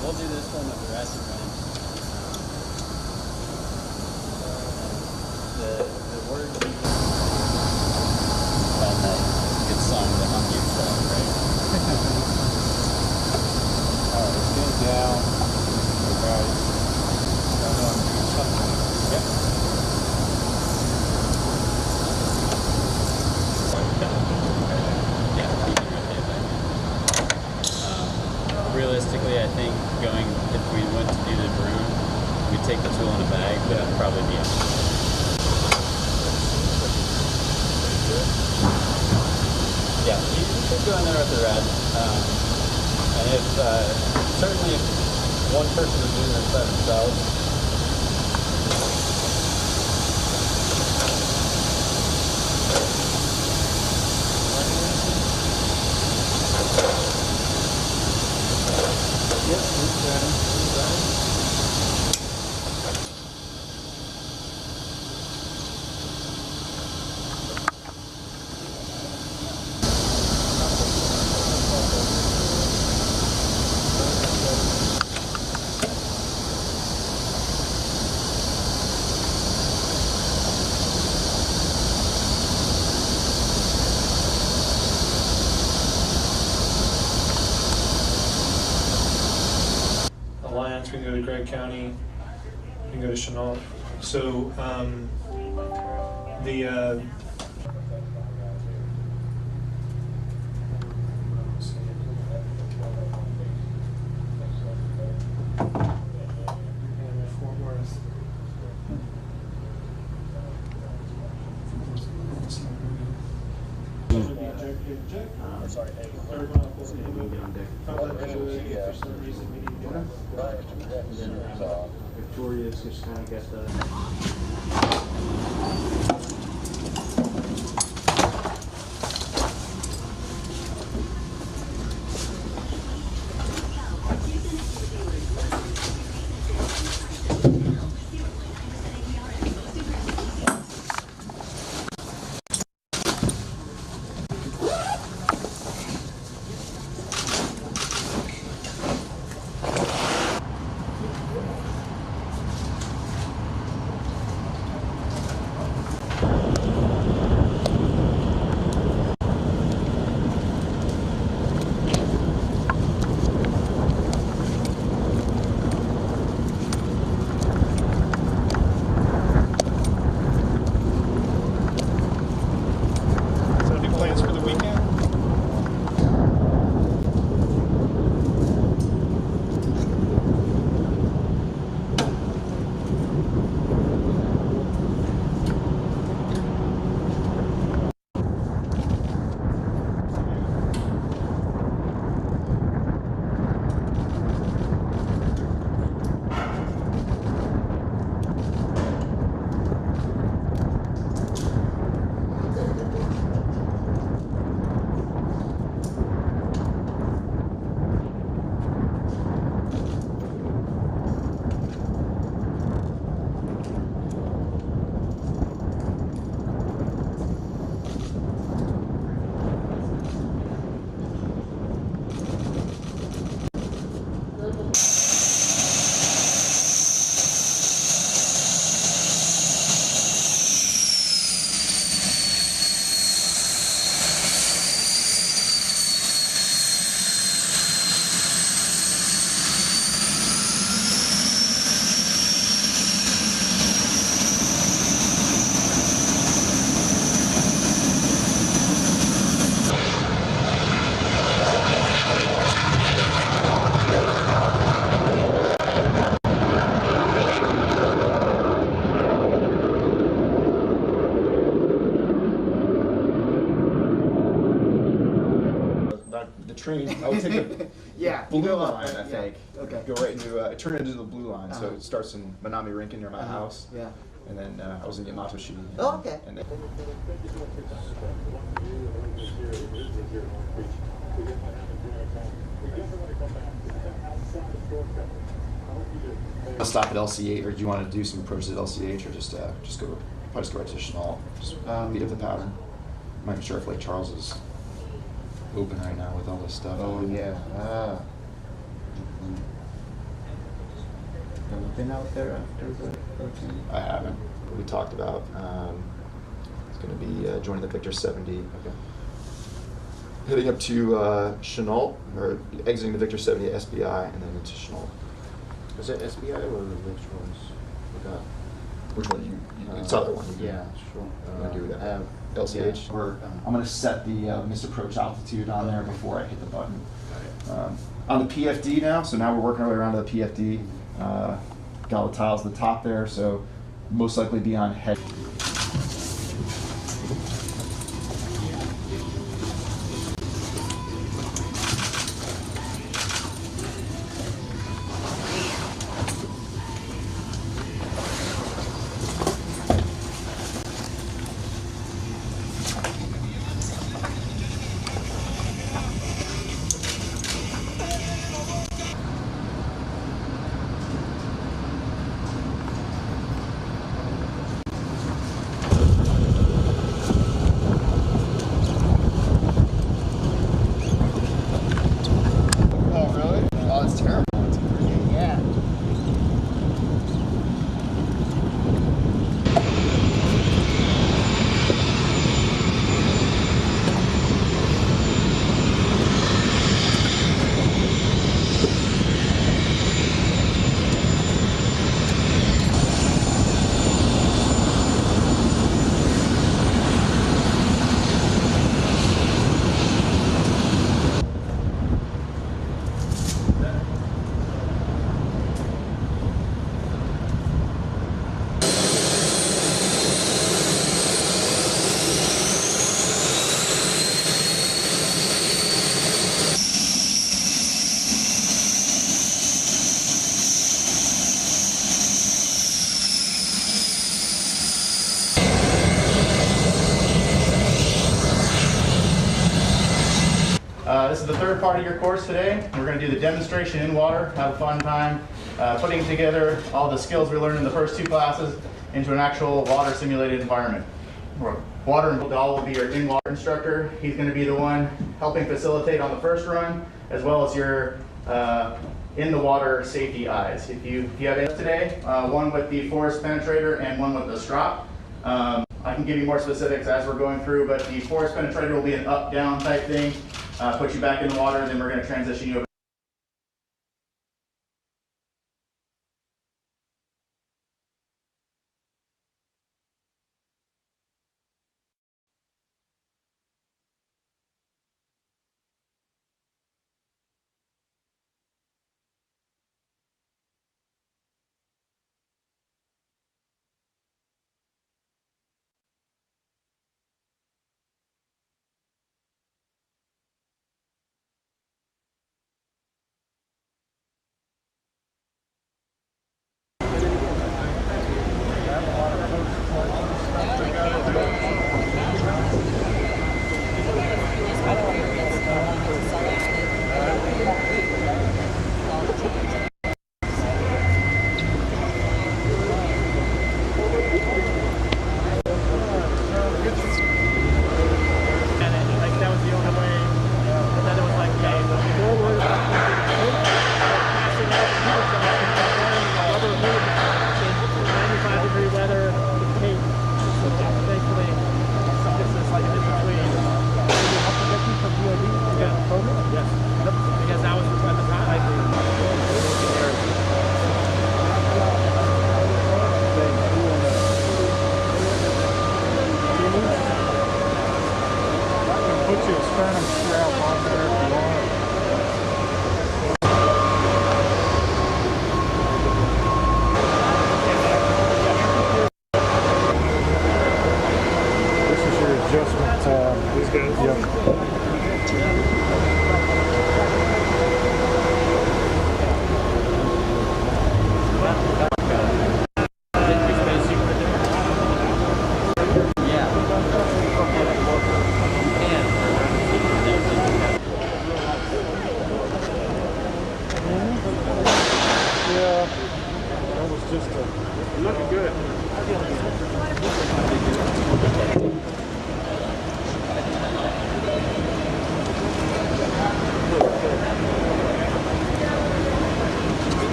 Q: We'll do this one with the rest of them. The word about that good song to hum yourself, right? Alright, let's get it down. Alright. I know I'm doing something. Yep.
R: think going, if we went to do the broom, we'd take the tool in a bag, but it'd probably be yeah, you could go in there with the red. And if, certainly if one person is doing this by themselves,
S: We can go to Gregg County, we can go to Chenault. So
T: Victoria's just kind of get the.
U: Train, I would take the
T: yeah,
U: blue line, I think.
T: Yeah. Okay.
U: Go right into, turn into the blue line. So it starts in Manami Rinkin near my house.
T: Yeah.
U: And then I was in Yamatoshi.
T: Oh, okay.
U: And then I'll stop at LC8, or do you want to do some approaches at LC8, or just go right to Chenault, just beat up the pattern? I'm not even sure if Lake Charles is open right now with all this stuff.
T: Oh yeah. Have you been out there after the hurricane?
U: I haven't. We talked about it's going to be joining the Victor 70. Okay. Heading up to Chenault, or exiting the Victor 70 at SBI, and then into Chenault.
T: Is it SBI or which ones? Forgot.
U: Which one? It's the other one.
T: Yeah, sure.
U: I'm going to do that. LCH.
T: Yeah.
U: I'm going to set the missed approach altitude on there before I hit the button. on the PFD now, so now we're working our way around to the PFD. Got all the tiles at the top there, so most likely be on head. This is the third part of your course today. We're going to do the demonstration in water, have a fun time putting together all the skills we learned in the first two classes into an actual water simulated environment. Water and Dahl will be your in-water instructor. He's going to be the one helping facilitate on the first run, as well as your in the water safety eyes. If you have it today, one with the force penetrator and one with the strop. I can give you more specifics as we're going through, but the force penetrator will be an up-down type thing. Put you back in the water, and then we're going to transition you over.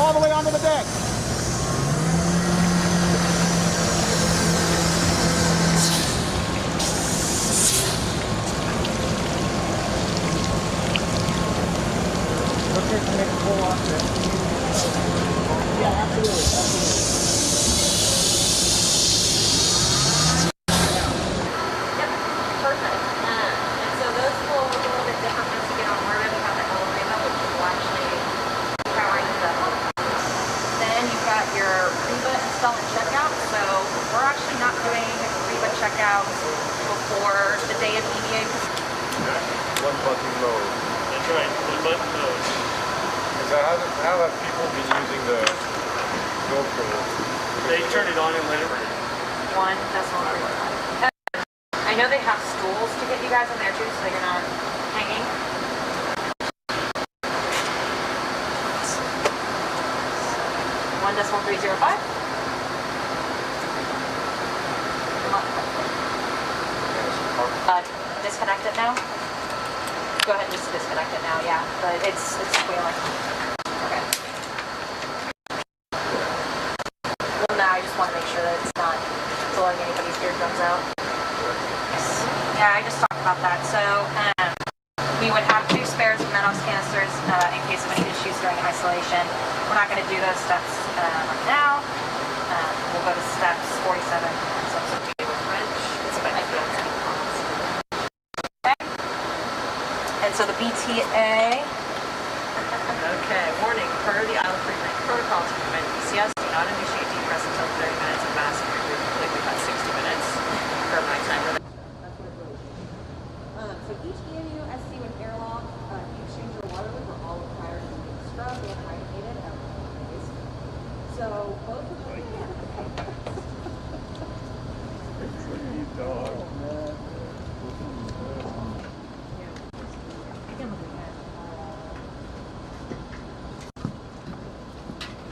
Q: all the way onto the deck. Okay, to make a pull off there. Yeah, absolutely, absolutely.
F: Perfect. And so those will look a little bit different once you get on orbit. We have that little rainbow, which will actually powering the Then you've got your Reba install and checkout. So we're actually not doing Reba checkout before the day of EVA.
Q: One button mode.
S: That's right, one button mode.
Q: So how have people been using the GoPro?
S: They turn it on and let it run.
F: 1.3. I know they have stools to get you guys in there too, so you're not hanging. One 1.305. Disconnect it now. Go ahead and just disconnect it now. Yeah, but it's squealing. Okay. Well, now I just want to make sure that it's not blowing anybody's eardrums out. Yeah, I just talked about that. So we would have 2 spares of Menox canisters in case of any issues during isolation. We're not going to do those steps right now. We'll go to steps 47 and subsequently with wrench. Let's see if I can get any comments. Okay. And so the BTA. Okay, warning. Per the island free protocol to prevent ECS, do not initiate depress until 30 minutes of mask removal. Like we've got 60 minutes per my timer. So each EMU-SC with airlock, heat exchanger, water loop are all required to be scrubbed and hydrated at days. So both of them.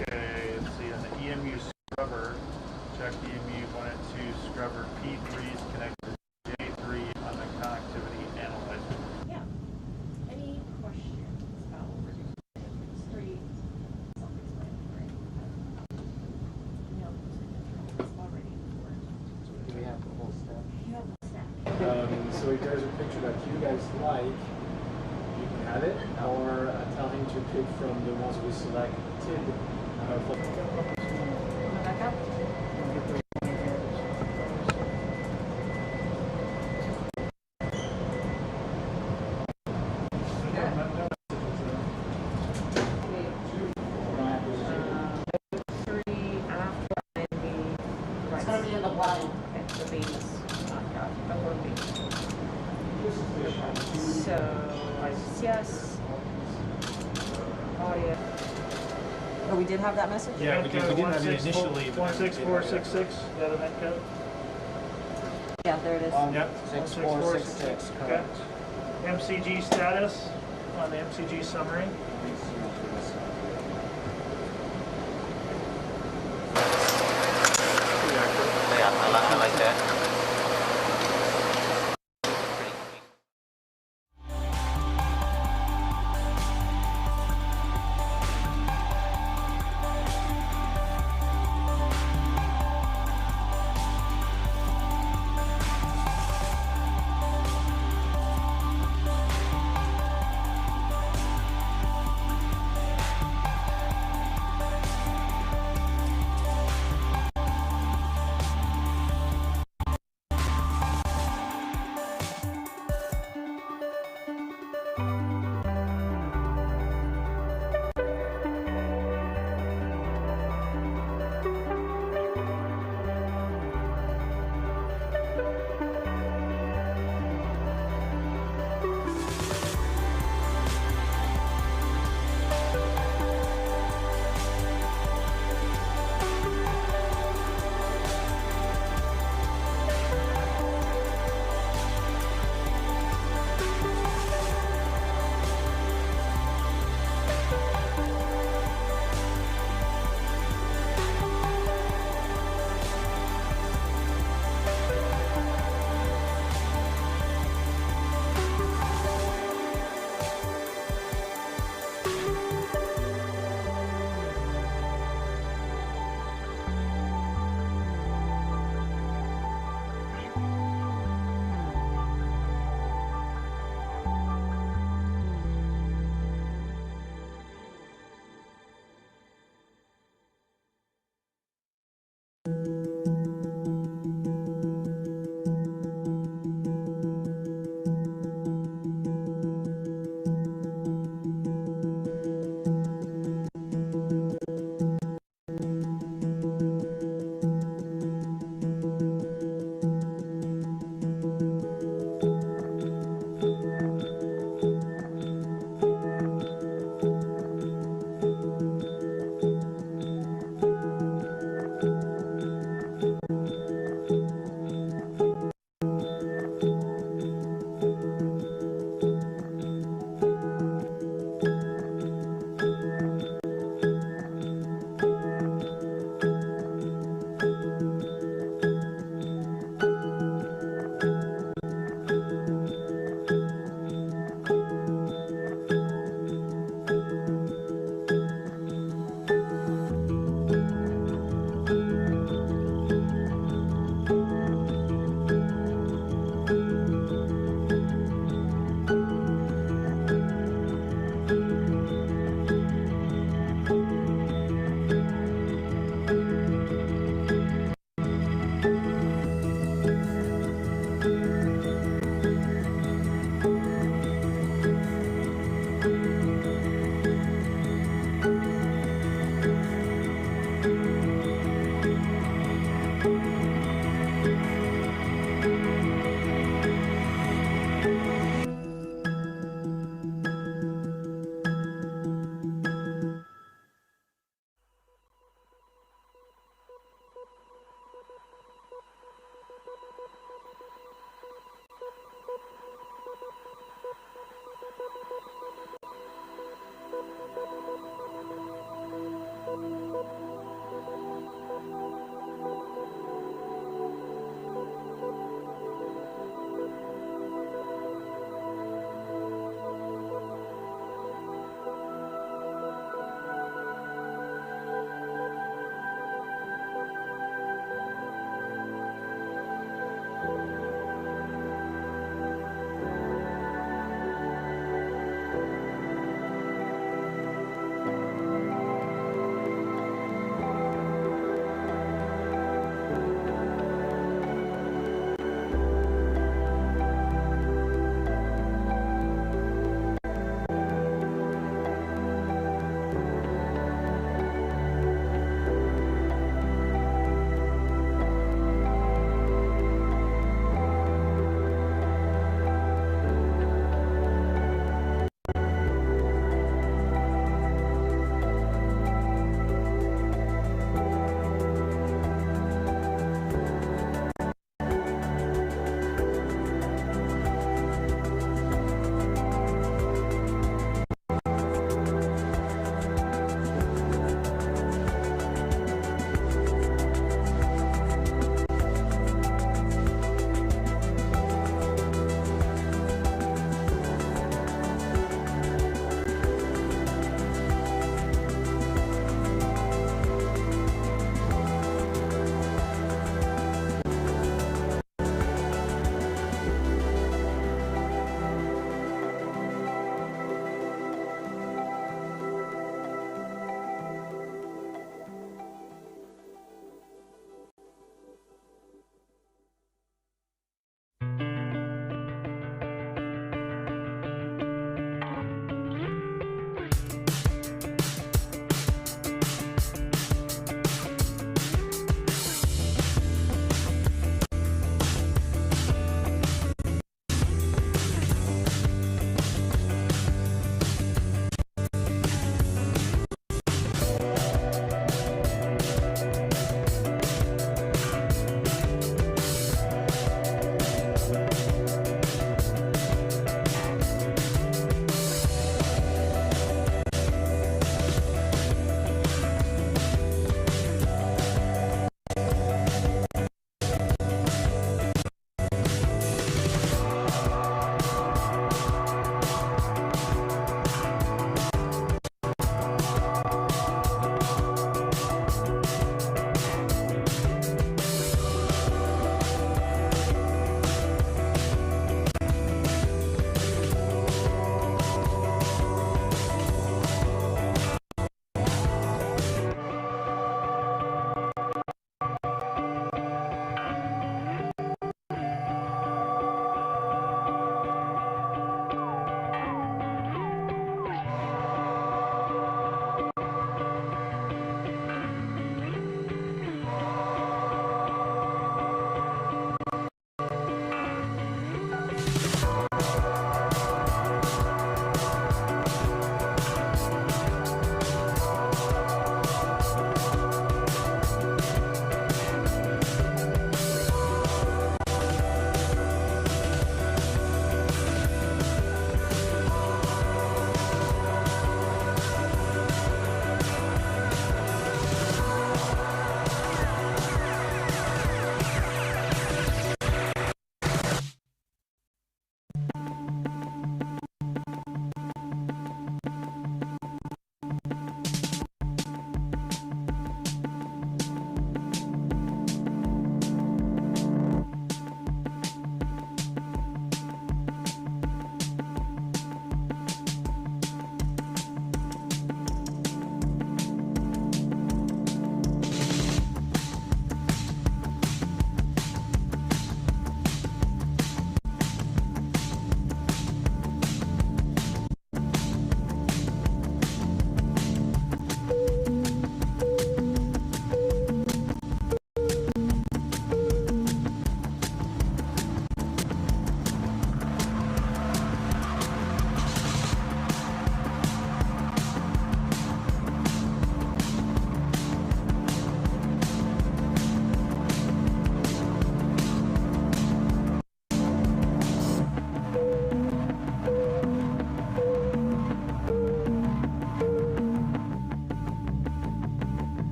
S: Okay, let's see, on the EMU scrubber, check EMU 1 and 2 scrubber P3 is connected to J3 on the connectivity analyzer.
F: Yeah. Any questions about what we're doing? Three. Self-explanatory. No, it's already worked.
T: Do we have the whole staff?
F: You have the staff.
V: So if there's a picture that you guys like, you can have it, or tell him to pick from the ones we selected.
F: Back up. Yes. Audio. Oh, we did have that message?
S: Yeah, we didn't have it initially. 16466, is that event code?
F: Yeah, there it is.
S: Yep.
T: 6466,
S: Okay. MCG status on the MCG summary.
R: Yeah, I like that.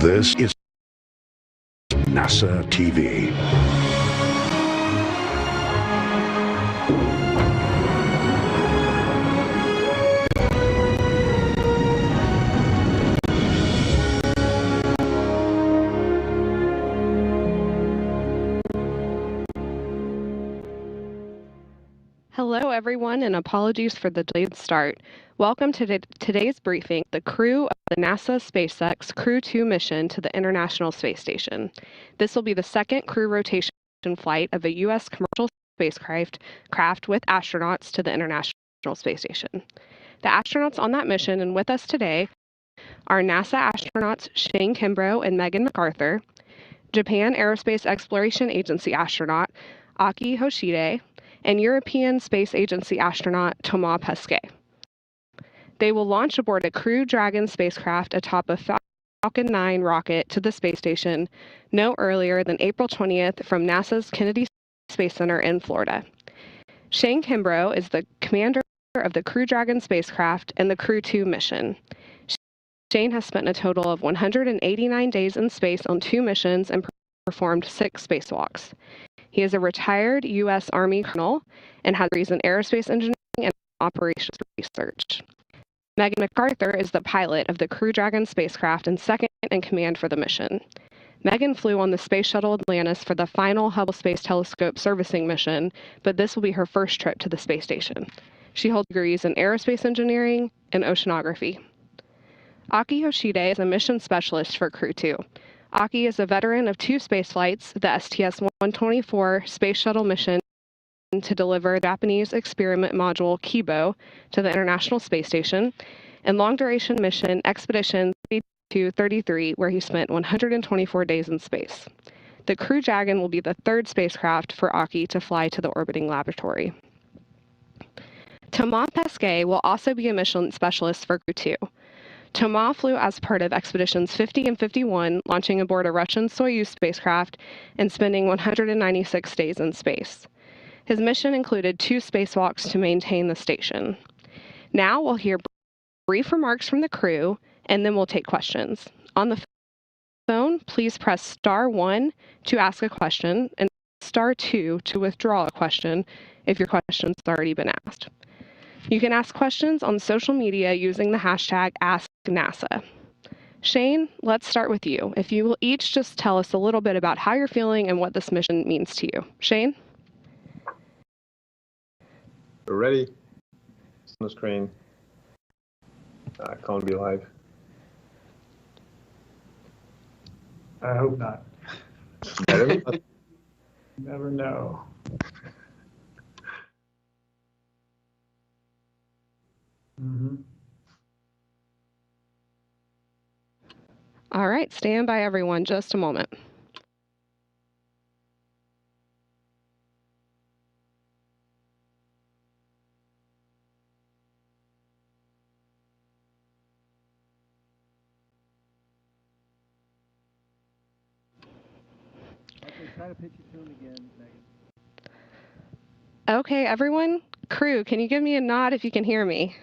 G: This is NASA TV.
H: Hello, everyone, and apologies for the delayed start. Welcome to today's briefing, the crew of the NASA SpaceX Crew-2 mission to the International Space Station. This will be the second crew rotation flight of a U.S. commercial spacecraft with astronauts to the International Space Station. The astronauts on that mission and with us today are NASA astronauts Shane Kimbrough and McArthur, Japan Aerospace Exploration Agency astronaut Akihiko Hoshide, and European Space Agency astronaut Thomas Pesquet. They will launch aboard a Crew Dragon spacecraft atop a Falcon 9 rocket to the space station no earlier than April 20th from NASA's Kennedy Space Center in Florida. Shane Kimbrough is the commander of the Crew Dragon spacecraft and the Crew-2 mission. Shane has spent a total of 189 days in space on 2 missions and performed 6 spacewalks. He is a retired U.S. Army colonel and has degrees in aerospace engineering and operations research. McArthur is the pilot of the Crew Dragon spacecraft and second in command for the mission. Megan flew on the Space Shuttle Atlantis for the final Hubble Space Telescope servicing mission, but this will be her first trip to the space station. She holds degrees in aerospace engineering and oceanography. Akihiko Hoshide is a mission specialist for Crew-2. Aki is a veteran of 2 space flights, the STS-124 space shuttle mission to deliver the Japanese experiment module Kimbrough to the International Space Station, and long-duration mission Expedition 3233, where he spent 124 days in space. The Crew Dragon will be the 3rd spacecraft for Aki to fly to the orbiting laboratory. Thomas Pesquet will also be a mission specialist for Crew-2. Thomas flew as part of Expeditions 50 and 51, launching aboard a Russian Soyuz spacecraft and spending 196 days in space. His mission included 2 spacewalks to maintain the station. Now we'll hear brief remarks from the crew, and then we'll take questions. On the phone, please press star 1 to ask a question and star 2 to withdraw a question if your question's already been asked. You can ask questions on social media using the hashtag AskNASA. Shane, let's start with you. If you will each just tell us a little bit about how you're feeling and what this mission means to you. Shane?
W: We're ready. It's on the screen. Calling to be live.
J: I hope not.
W: Better?
J: Never know.
H: All right, stand by everyone, just a moment.
V: Okay, try to pitch it to him again, Megan.
H: Okay, everyone, crew, can you give me a nod if you can hear me?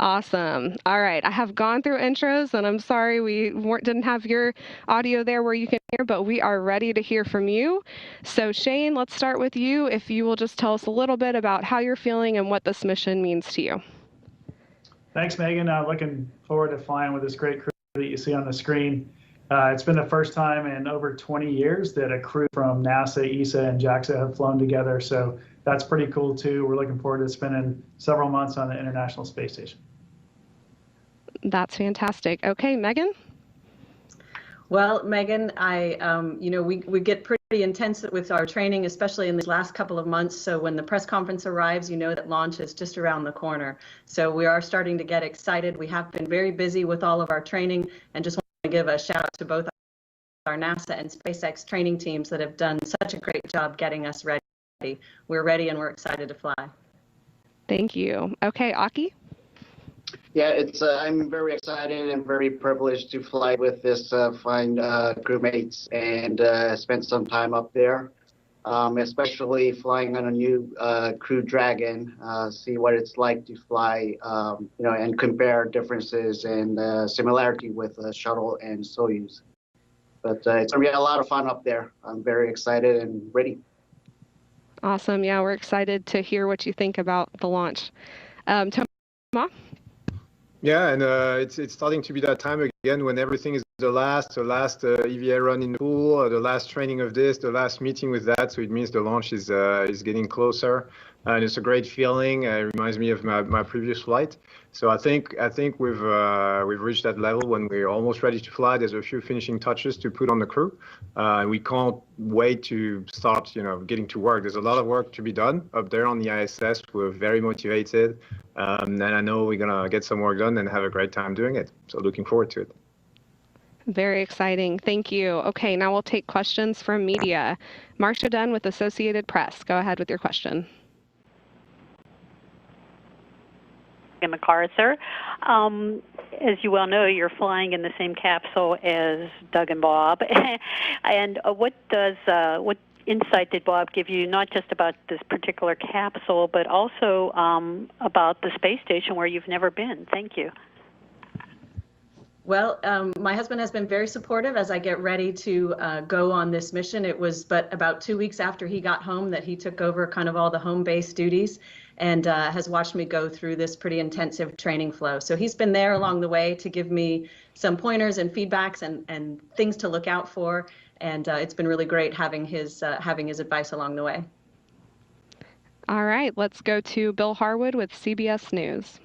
H: Awesome. All right. I have gone through intros, and I'm sorry we didn't have your audio there where you can hear, but we are ready to hear from you. So Shane, let's start with you. If you will just tell us a little bit about how you're feeling and what this mission means to you.
B: Thanks, Megan. Looking forward to flying with this great crew that you see on the screen. It's been the first time in over 20 years that a crew from NASA, ESA, and JAXA have flown together. So that's pretty cool, too. We're looking forward to spending several months on the International Space Station.
H: That's fantastic. Okay, Megan?
G: Well, Megan, we get pretty intense with our training, especially in the last couple of months. So when the press conference arrives, you know that launch is just around the corner. So we are starting to get excited. We have been very busy with all of our training, and just want to give a shout out to both our NASA and SpaceX training teams that have done such a great job getting us ready. We're ready and we're excited to fly.
H: Thank you. Okay, Aki?
I: Yeah, I'm very excited and very privileged to fly with this fine crewmates and spend some time up there, especially flying on a new Crew Dragon, see what it's like to fly, and compare differences and similarity with Shuttle and Soyuz. But it's going to be a lot of fun up there. I'm very excited and ready.
H: Awesome. Yeah, we're excited to hear what you think about the launch. Thomas?
W: Yeah, and it's starting to be that time again when everything is the last EVA run in the pool, the last training of this, the last meeting with that. So it means the launch is getting closer, and it's a great feeling. It reminds me of my previous flight. So I think we've reached that level when we're almost ready to fly. There's a few finishing touches to put on the crew. We can't wait to start, getting to work. There's a lot of work to be done up there on the ISS. We're very motivated, and I know we're gonna get some work done and have a great time doing it. So looking forward to it.
H: Very exciting. Thank you. Okay, now we'll take questions from media. Marcia Dunn with Associated Press. Go ahead with your question.
N: McArthur. As you well know, you're flying in the same capsule as Doug and Bob. And what insight did Bob give you, not just about this particular capsule, but also about the space station where you've never been? Thank you.
G: Well, my husband has been very supportive as I get ready to go on this mission. It was but about 2 weeks after he got home that he took over kind of all the home-based duties and has watched me go through this pretty intensive training flow. So he's been there along the way to give me some pointers and feedbacks and things to look out for. And it's been really great having his advice along the way.
H: All right, let's go to Bill Harwood with CBS News.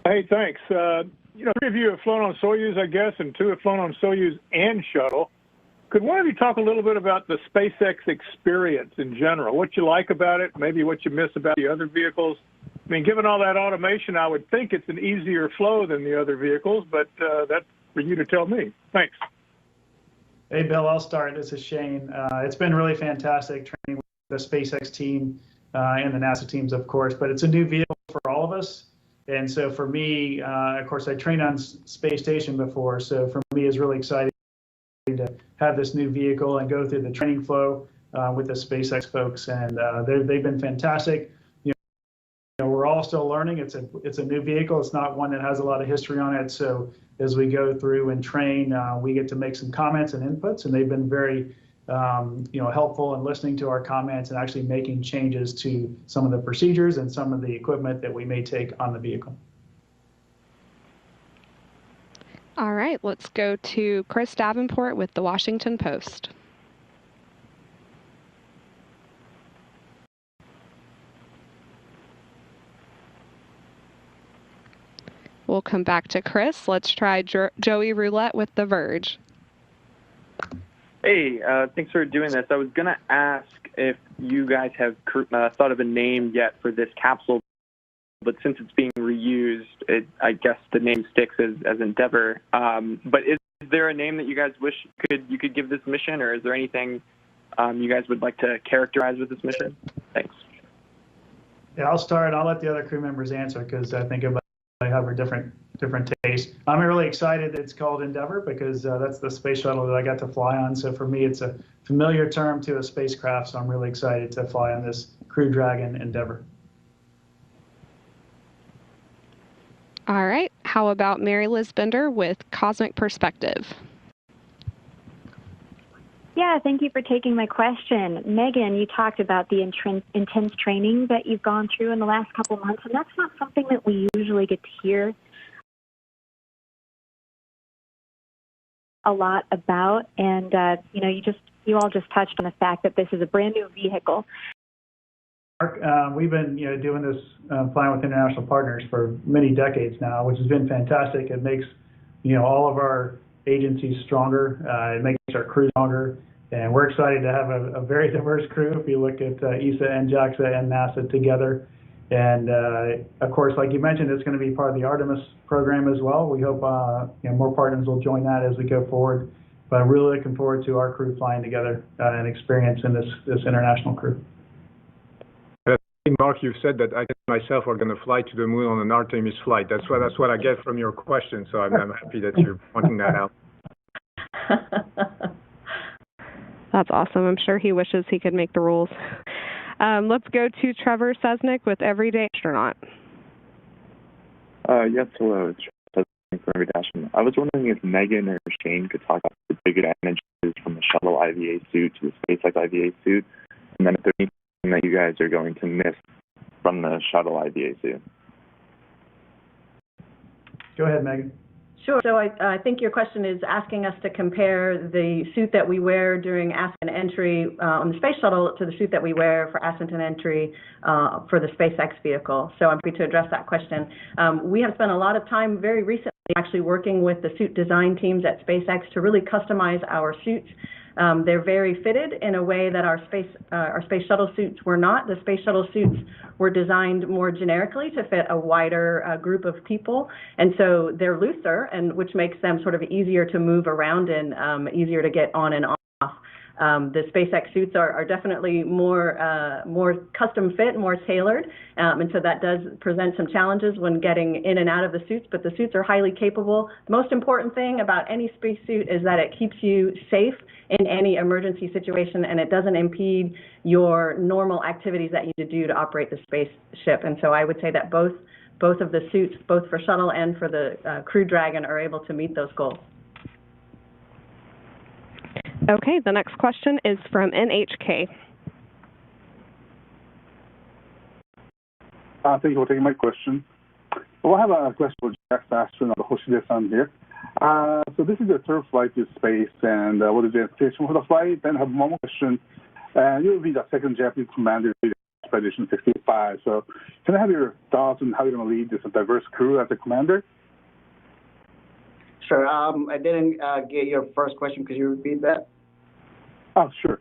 J: Hey, thanks. 3 of you have flown on Soyuz, I guess, and 2 have flown on Soyuz and Shuttle. Could one of you talk a little bit about the SpaceX experience in general? What you like about it, maybe what you miss about the other vehicles? I mean, given all that automation, I would think it's an easier flow than the other vehicles, but that's for you to tell me. Thanks.
B: Hey, Bill, I'll start. This is Shane. It's been really fantastic training with the SpaceX team and the NASA teams, of course, but it's a new vehicle for all of us. And so for me, of course, I trained on Space Station before, so for me it's really exciting to have this new vehicle and go through the training flow with the SpaceX folks, and they've been fantastic. We're all still learning. It's a new vehicle. It's not one that has a lot of history on it. So as we go through and train, we get to make some comments and inputs, and they've been very helpful in listening to our comments and actually making changes to some of the procedures and some of the equipment that we may take on the vehicle.
H: All right, let's go to Chris Davenport with the Washington Post. We'll come back to Chris. Let's try Joey Roulette with The Verge.
X: Hey, thanks for doing this. I was going to ask if you guys have thought of a name yet for this capsule, but since it's being reused, I guess the name sticks as Endeavour. But is there a name that you guys wish you could give this mission, or is there anything you guys would like to characterize with this mission? Thanks.
B: Yeah, I'll start. I'll let the other crew members answer because I think everybody have a different taste. I'm really excited that it's called Endeavour because that's the space shuttle that I got to fly on. So for me, it's a familiar term to a spacecraft. So I'm really excited to fly on this Crew Dragon Endeavour.
H: All right. How about Mary Liz Bender with Cosmic Perspective?
E: Yeah, thank you for taking my question. Megan, you talked about the intense training that you've gone through in the last couple of months, and that's not something that we usually get to hear a lot about. And, you all just touched on the fact that this is a brand new vehicle.
B: We've been, doing this flying with international partners for many decades now, which has been fantastic. It makes, all of our agencies stronger. It makes our crew stronger, and we're excited to have a very diverse crew. If you look at ESA and JAXA and NASA together, and of course, like you mentioned, it's going to be part of the Artemis program as well. We hope more partners will join that as we go forward. But I'm really looking forward to our crew flying together and experiencing this international crew.
W: Mark, you've said that I myself are going to fly to the moon on an Artemis flight. That's what I get from your question. So I'm happy that you're pointing that out.
H: That's awesome. I'm sure he wishes he could make the rules. Let's go to Trevor Sesnick with Everyday Astronaut.
K: Yes, hello. It's Trevor Sesnick from Everyday Astronaut. I was wondering if Megan or Shane could talk about the big advantages from the shuttle IVA suit to the SpaceX IVA suit, and then if there's anything that you guys are going to miss from the shuttle IVA suit.
B: Go ahead, Megan.
G: Sure. So I think your question is asking us to compare the suit that we wear during ascent entry on the space shuttle to the suit that we wear for ascent and entry for the SpaceX vehicle. So I'm happy to address that question. We have spent a lot of time very recently actually working with the suit design teams at SpaceX to really customize our suits. They're very fitted in a way that our space shuttle suits were not. The space shuttle suits were designed more generically to fit a wider group of people, and so they're looser, and which makes them sort of easier to move around in, easier to get on and off. The SpaceX suits are definitely more custom fit, more tailored, and so that does present some challenges when getting in and out of the suits, but the suits are highly capable. The most important thing about any spacesuit is that it keeps you safe in any emergency situation, and it doesn't impede your normal activities that you need to do to operate the spaceship. And so I would say that both of the suits, both for shuttle and for the Crew Dragon, are able to meet those goals.
H: Okay, the next question is from NHK.
L: Thank you for taking my question. Well, I have a question for JAXA astronaut Hoshide-san here. So this is your third flight to space, and what is the expectation for the flight? Then I have one more question. You will be the second Japanese commander in Expedition 65. So can I have your thoughts on how you're going to lead this diverse crew as a commander?
I: Sure. I didn't get your first question. Could you repeat that?
L: Oh, sure.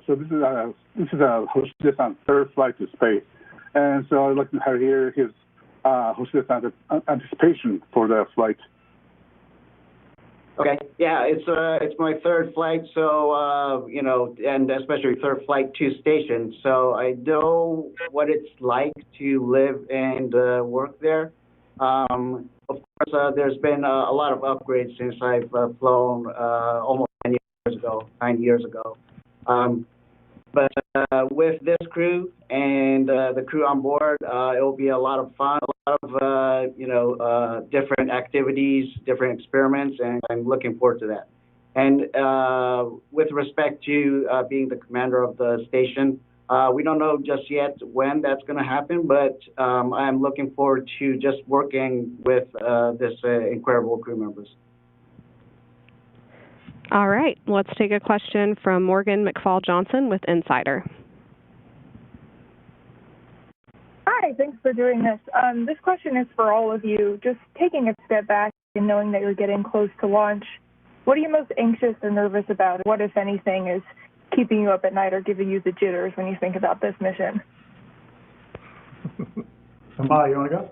L: So this is a Hoshide-san's third flight to space, and so I'd like to hear his Hoshide-san's anticipation for the flight.
I: Okay. Yeah, it's my third flight, so and especially third flight to station. So I know what it's like to live and work there. Of course, there's been a lot of upgrades since I've flown almost 9 years ago. But with this crew and the crew on board, it will be a lot of fun, a lot of different activities, different experiments, and I'm looking forward to that. And with respect to being the commander of the station, we don't know just yet when that's going to happen, but I'm looking forward to just working with this incredible crew members.
H: All right, let's take a question from Morgan McFall-Johnson with Insider.
M: Hi, thanks for doing this. This question is for all of you. Just taking a step back and knowing that you're getting close to launch, what are you most anxious or nervous about? What, if anything, is keeping you up at night or giving you the jitters when you think about this mission?
B: Amal, you want to go?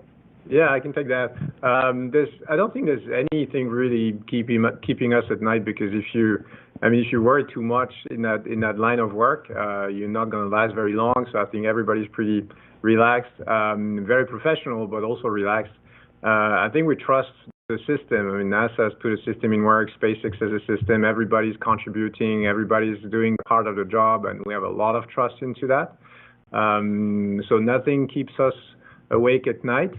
W: Yeah, I can take that. I don't think there's anything really keeping us at night, because if you worry too much in that line of work, you're not going to last very long. So I think everybody's pretty relaxed, very professional, but also relaxed. I think we trust the system. NASA has put a system in work. SpaceX has a system. Everybody's contributing. Everybody's doing part of the job, and we have a lot of trust into that. So nothing keeps us awake at night.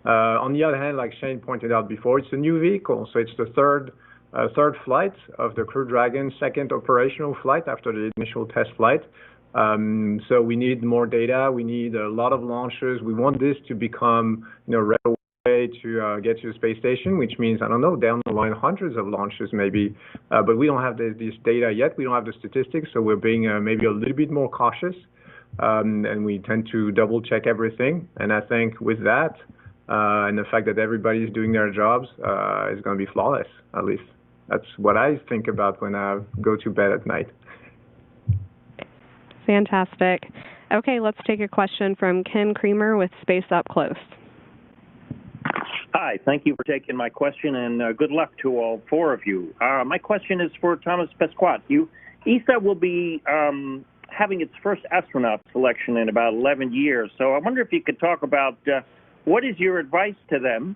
W: On the other hand, like Shane pointed out before, it's a new vehicle, so it's the third flight of the Crew Dragon, second operational flight after the initial test flight. So we need more data. We need a lot of launches. We want this to become, right away to get to the space station, which means, I don't know, down the line, hundreds of launches maybe. But we don't have this data yet. We don't have the statistics, so we're being maybe a little bit more cautious. And we tend to double check everything. And I think with that, and the fact that everybody's doing their jobs, is going to be flawless, at least. That's what I think about when I go to bed at night.
H: Fantastic. Okay, let's take a question from Ken Creamer with Space Up Close.
C: Hi, thank you for taking my question, and good luck to all four of you. My question is for Thomas Pesquet. ESA will be having its first astronaut selection in about 11 years, so I wonder if you could talk about what is your advice to them?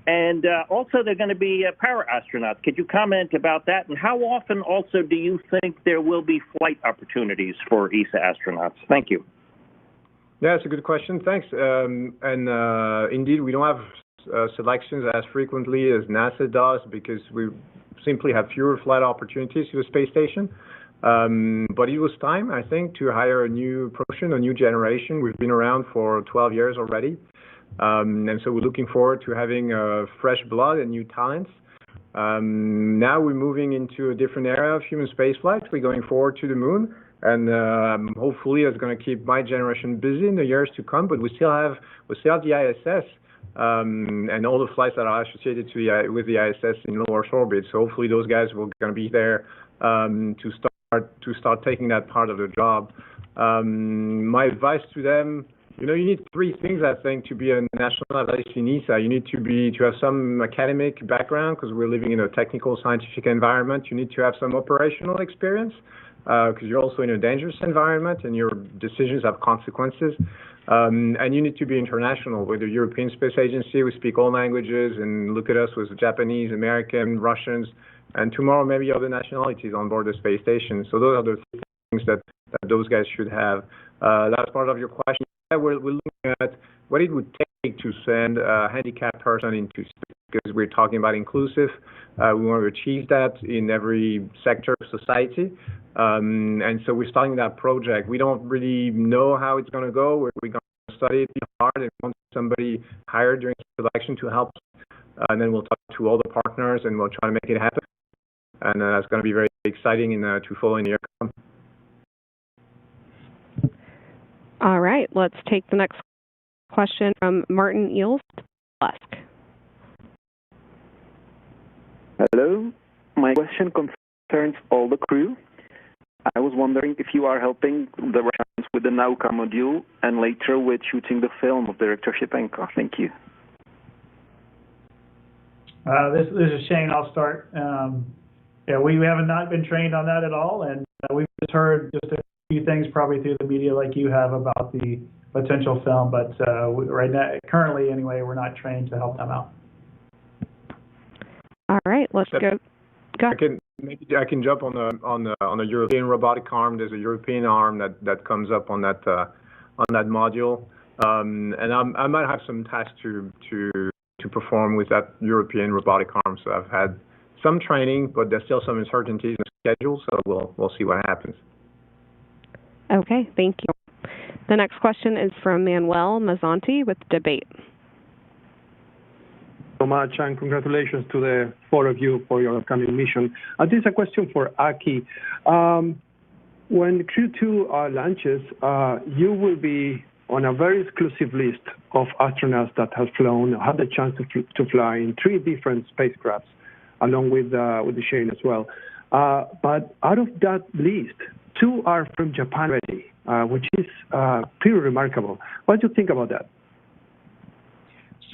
C: And also, they're going to be para astronauts. Could you comment about that? And how often also do you think there will be flight opportunities for ESA astronauts? Thank you.
W: Yeah, it's a good question. Thanks. Indeed, we don't have selections as frequently as NASA does because we simply have fewer flight opportunities to the space station. But it was time, I think, to hire a new profession, a new generation. We've been around for 12 years already. And so we're looking forward to having fresh blood and new talents. Now we're moving into a different era of human spaceflight. We're going forward to the moon, and hopefully it's going to keep my generation busy in the years to come. But we still have the ISS and all the flights that are associated with the ISS in low Earth orbit. So hopefully those guys will going to be there to start taking that part of the job. My advice to them. You need three things, I think, to be a national analyst in ESA. You need to have some academic background because we're living in a technical, scientific environment. You need to have some operational experience because you're also in a dangerous environment and your decisions have consequences. And you need to be international. With the European Space Agency, we speak all languages, and look at us with Japanese, American, Russians, and tomorrow maybe other nationalities on board the space station. So those are the three things that those guys should have. Last part of your question. We're looking at what it would take to send a handicapped person into space because we're talking about inclusive. We want to achieve that in every sector of society. And so we're starting that project. We don't really know how it's going to go. We're going to study it hard and want somebody hired during selection to help. And then we'll talk to all the partners and we'll try to make it happen. And that's going to be very exciting to follow in the year to come.
H: All right, let's take the next question from Martin Eels.
D: Hello, my question concerns all the crew. I was wondering if you are helping the Russians with the Nauka module and later with shooting the film of Director Shipenko. Thank you.
B: This is Shane. I'll start. We have not been trained on that at all, and we've just heard just a few things probably through the media like you have about the potential film, but right now, currently anyway, we're not trained to help them out.
H: All right, let's go.
W: I can jump on the European robotic arm. There's a European arm that comes up on that module, and I might have some tasks to perform with that European robotic arm. So I've had some training, but there's still some uncertainties in the schedule. So we'll see what happens.
H: Okay, thank you. The next question is from Manuel Mazzanti with Debate.
O: So much, and congratulations to the four of you for your upcoming mission. This is a question for Aki. When Crew-2 launches, you will be on a very exclusive list of astronauts that have had the chance to fly in 3 different spacecrafts, along with Shane as well. But out of that list, 2 are from Japan already, which is pretty remarkable. What do you think about that?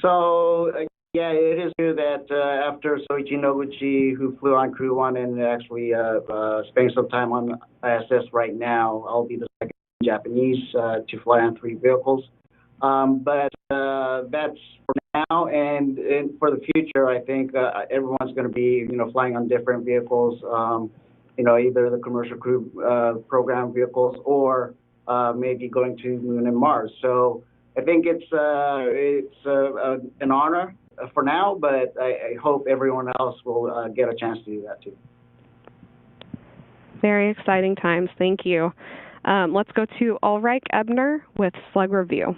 I: So, yeah, it is true that after Soichi Noguchi, who flew on Crew-1 and actually spending some time on ISS right now, I'll be the second Japanese to fly on 3 vehicles. But that's for now, and for the future, I think everyone's going to be, flying on different vehicles. Either the commercial crew program vehicles or maybe going to Moon and Mars. So I think it's an honor for now, but I hope everyone else will get a chance to do that too.
H: Very exciting times. Thank you. Let's go to Ulrich Ebner with Slug Review.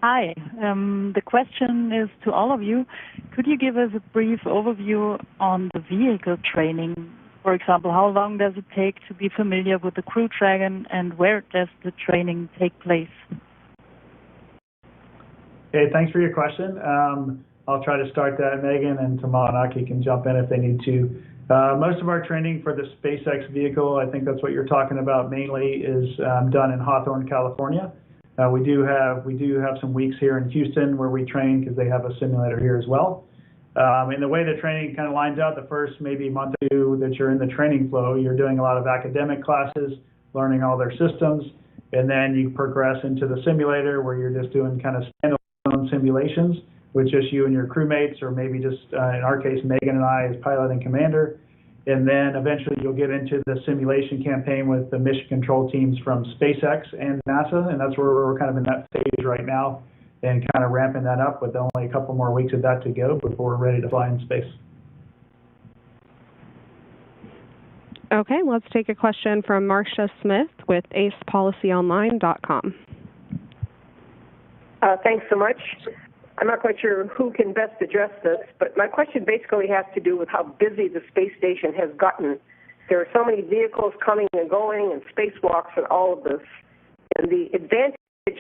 A: Hi. The question is to all of you. Could you give us a brief overview on the vehicle training? For example, how long does it take to be familiar with the Crew Dragon, and where does the training take place?
B: Hey, thanks for your question. I'll try to start that, Megan, and Tama and Aki can jump in if they need to. Most of our training for the SpaceX vehicle, I think that's what you're talking about mainly, is done in Hawthorne, California. We do have some weeks here in Houston where we train because they have a simulator here as well. And the way the training kind of lines out, the first maybe month or two that you're in the training flow, you're doing a lot of academic classes, learning all their systems, and then you progress into the simulator where you're just doing kind of standalone simulations with just you and your crewmates, or maybe just, in our case, Megan and I as pilot and commander. And then eventually you'll get into the simulation campaign with the mission control teams from SpaceX and NASA, and that's where we're kind of in that phase right now and kind of ramping that up with only a couple more weeks of that to go before we're ready to fly in space.
H: Okay, let's take a question from Marcia Smith with acepolicyonline.com.
P: Thanks so much. I'm not quite sure who can best address this, but my question basically has to do with how busy the space station has gotten. There are so many vehicles coming and going and spacewalks and all of this. And the advantage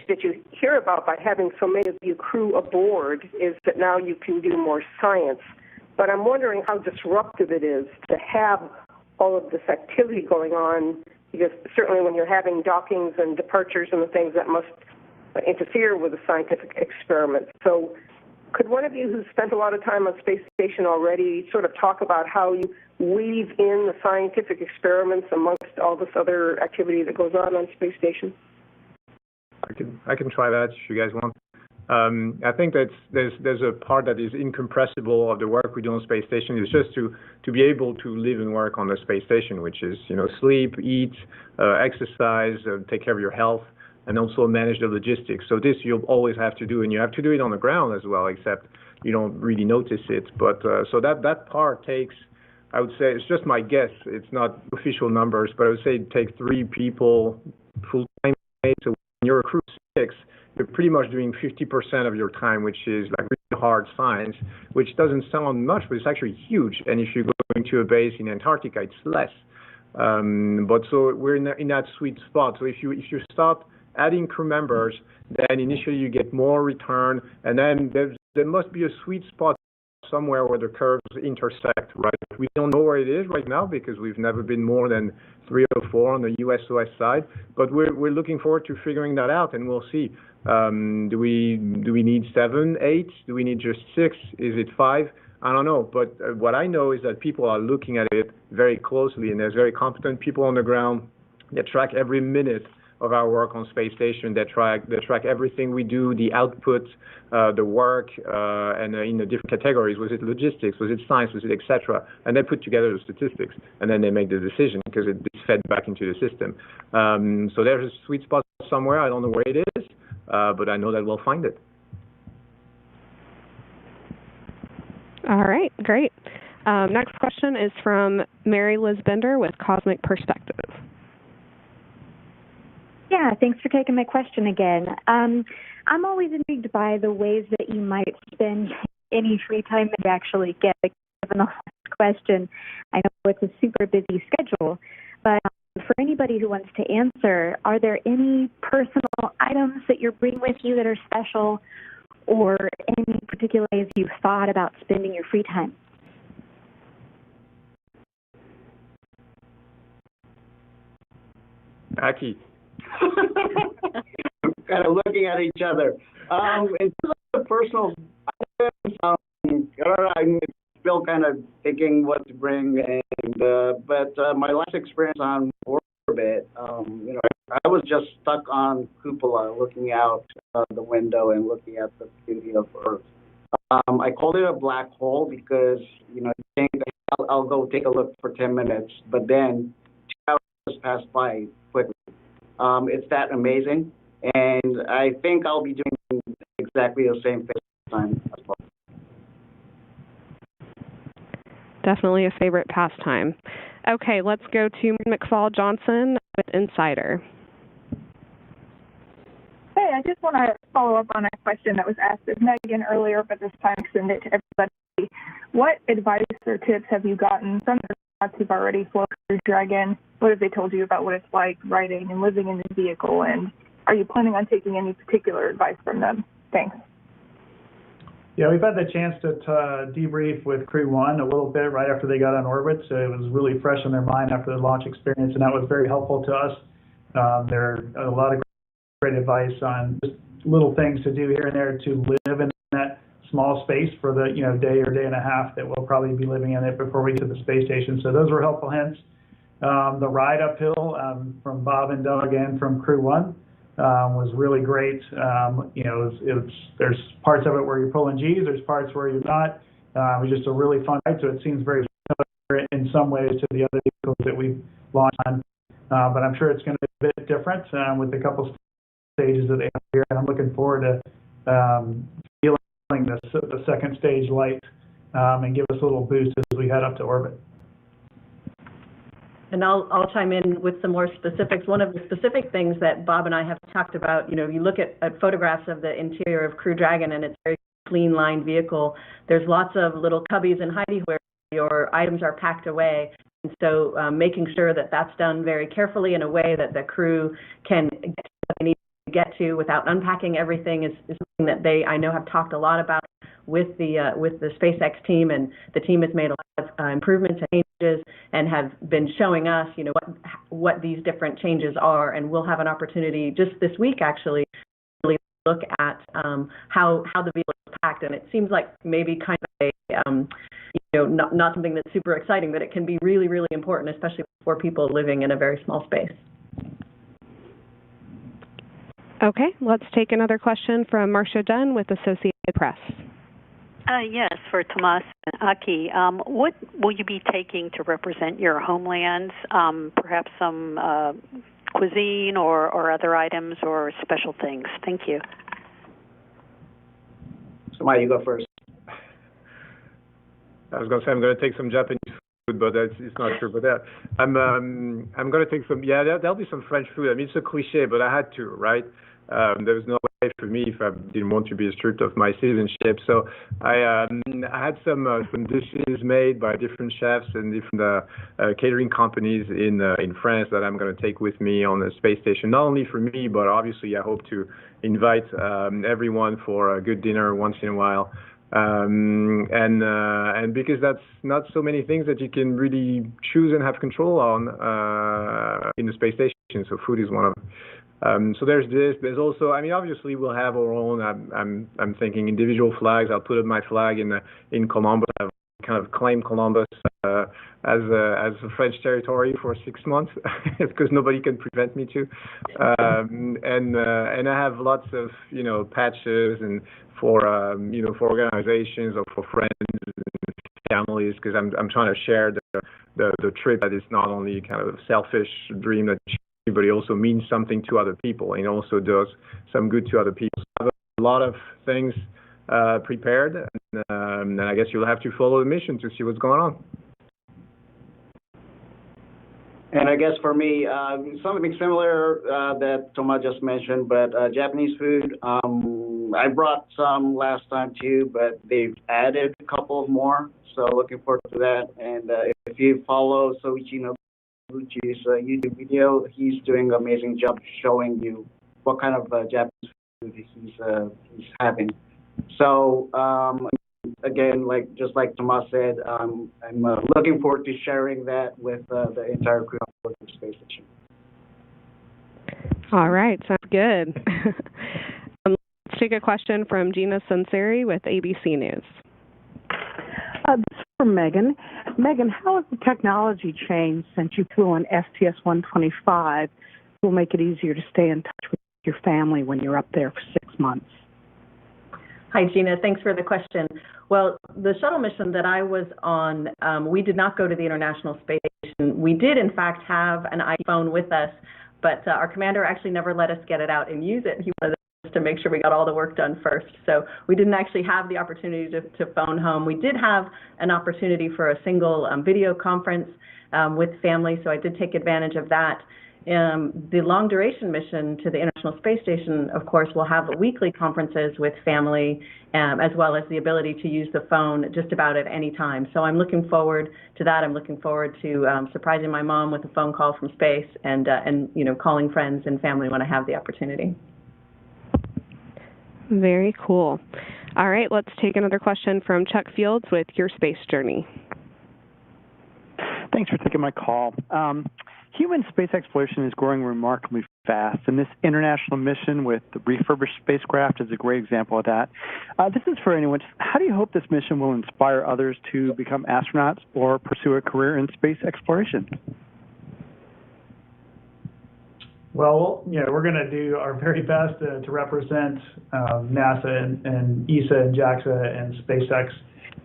P: that you hear about by having so many of you crew aboard is that now you can do more science. But I'm wondering how disruptive it is to have all of this activity going on, because certainly when you're having dockings and departures and the things that must interfere with the scientific experiment. So could one of you who's spent a lot of time on space station already sort of talk about how you weave in the scientific experiments amongst all this other activity that goes on space station?
W: I can try that if you guys want. I think that there's a part that is incompressible of the work we do on space station is just to be able to live and work on the space station, which is sleep, eat, exercise, take care of your health, and also manage the logistics. So this you'll always have to do, and you have to do it on the ground as well, except you don't really notice it. But so that part takes, I would say, it's just my guess, it's not official numbers, but I would say it takes 3 people full-time. So when you're a crew of 6, you're pretty much doing 50% of your time, which is like really hard science, which doesn't sound much, but it's actually huge. And if you're going to a base in Antarctica, it's less. But so we're in that sweet spot. So if you start adding crew members, then initially you get more return, and then there must be a sweet spot somewhere where the curves intersect, right? We don't know where it is right now because we've never been more than 3 or 4 on the USOS side, but we're looking forward to figuring that out, and we'll see. Do we need 7, 8? Do we need just 6? Is it 5? I don't know, but what I know is that people are looking at it very closely, and there's very competent people on the ground that track every minute of our work on space station. They track everything we do, the output, the work, and in the different categories. Was it logistics? Was it science? Was it etc.? And they put together the statistics, and then they make the decision because it's fed back into the system. So there's a sweet spot somewhere. I don't know where it is, but I know that we'll find it.
H: All right, great. Next question is from Mary Liz Bender with Cosmic Perspective.
E: Yeah, thanks for taking my question again. I'm always intrigued by the ways that you might spend any free time that you actually get. Given the last question, I know it's a super busy schedule, but for anybody who wants to answer, are there any personal items that you're bringing with you that are special, or any particular ways you've thought about spending your free time?
W: Aki.
I: Kind of looking at each other. In terms of personal items, I'm still kind of thinking what to bring, and but my last experience on orbit, I was just stuck on cupola, looking out the window and looking at the beauty of Earth. I called it a black hole because you think I'll go take a look for 10 minutes, but then 2 hours pass by quickly. It's that amazing. And I think I'll be doing exactly the same thing this time as well.
H: Definitely a favorite pastime. Okay, let's go to McFall Johnson with Insider.
M: Hey, I just want to follow up on a question that was asked of Megan earlier, but this time extend it to everybody. What advice or tips have you gotten from the astronauts who've already flown Crew Dragon? What have they told you about what it's like riding and living in the vehicle? And are you planning on taking any particular advice from them? Thanks.
B: Yeah, we've had the chance to debrief with Crew 1 a little bit right after they got on orbit, so it was really fresh in their mind after the launch experience, and that was very helpful to us. There are a lot of great advice on just little things to do here and there to live in that small space for the day or day and a half that we'll probably be living in it before we get to the space station. So those were helpful hints. The ride uphill from Bob and Doug and from Crew 1 was really great. There's parts of it where you're pulling G's, there's parts where you're not. It was just a really fun ride, so it seems very similar in some ways to the other vehicles that we've launched on. But I'm sure it's going to be a bit different with a couple stages that they have here, and I'm looking forward to feeling the second stage light and give us a little boost as we head up to orbit.
G: And I'll chime in with some more specifics. One of the specific things that Bob and I have talked about, you look at photographs of the interior of Crew Dragon, and it's a very clean lined vehicle. There's lots of little cubbies and hidey where your items are packed away. And so making sure that that's done very carefully in a way that the crew can get to what they need to get to without unpacking everything is something that they, I know, have talked a lot about with the SpaceX team, and the team has made a lot of improvements and changes and have been showing us, what these different changes are, and we'll have an opportunity just this week actually to really look at how the vehicle is packed, and it seems like maybe kind of a not something that's super exciting, but it can be really, really important, especially for people living in a very small space.
H: Okay, let's take another question from Marcia Dunn with Associated Press.
N: Yes, for Thomas and Aki. What will you be taking to represent your homelands? Perhaps some cuisine or other items or special things? Thank you.
I: So, Maya, you go first.
W: I was going to say I'm going to take some Japanese food, but it's not true. But I'm going to take some. Yeah, there'll be some French food. I mean, it's a cliche, but I had to, right? There was no way for me if I didn't want to be stripped of my citizenship. So I had some dishes made by different chefs and different catering companies in France that I'm going to take with me on the space station. Not only for me, but obviously I hope to invite everyone for a good dinner once in a while. And because that's not so many things that you can really choose and have control on in the space station. So food is one of them. So there's this. There's also, I mean, obviously we'll have our own. I'm thinking individual flags. I'll put up my flag in Columbus. I've kind of claimed Columbus as a French territory for 6 months because nobody can prevent me to. And I have lots of patches and for for organizations or for friends and families because I'm trying to share the trip that is not only kind of a selfish dream that. But it also means something to other people and also does some good to other people. So I have a lot of things prepared, and I guess you'll have to follow the mission to see what's going on.
I: And I guess for me, something similar that Thomas just mentioned, but Japanese food. I brought some last time too, but they've added a couple of more. So looking forward to that. And if you follow Soichi Noguchi's YouTube video, he's doing an amazing job showing you what kind of Japanese food he's having. So again, just like Thomas said, I'm looking forward to sharing that with the entire crew on the space station.
H: All right, sounds good. Let's take a question from Gina Sunseri with ABC News.
F: This is for Megan. Megan, how has the technology changed since you flew on STS-125 will make it easier to stay in touch with your family when you're up there for 6 months?
G: Hi, Gina. Thanks for the question. Well, the shuttle mission that I was on, we did not go to the International Space Station. We did, in fact, have an iPhone with us, but our commander actually never let us get it out and use it. He wanted us to make sure we got all the work done first. So we didn't actually have the opportunity to phone home. We did have an opportunity for a single video conference with family, so I did take advantage of that. The long-duration mission to the International Space Station, of course, will have weekly conferences with family, as well as the ability to use the phone just about at any time. So I'm looking forward to that. I'm looking forward to surprising my mom with a phone call from space and calling friends and family when I have the opportunity.
H: Very cool. All right, let's take another question from Chuck Fields with Your Space Journey.
Q: Thanks for taking my call. Human space exploration is growing remarkably fast, and this international mission with the refurbished spacecraft is a great example of that. This is for anyone. How do you hope this mission will inspire others to become astronauts or pursue a career in space exploration?
B: Well, we're going to do our very best to represent NASA and ESA and JAXA and SpaceX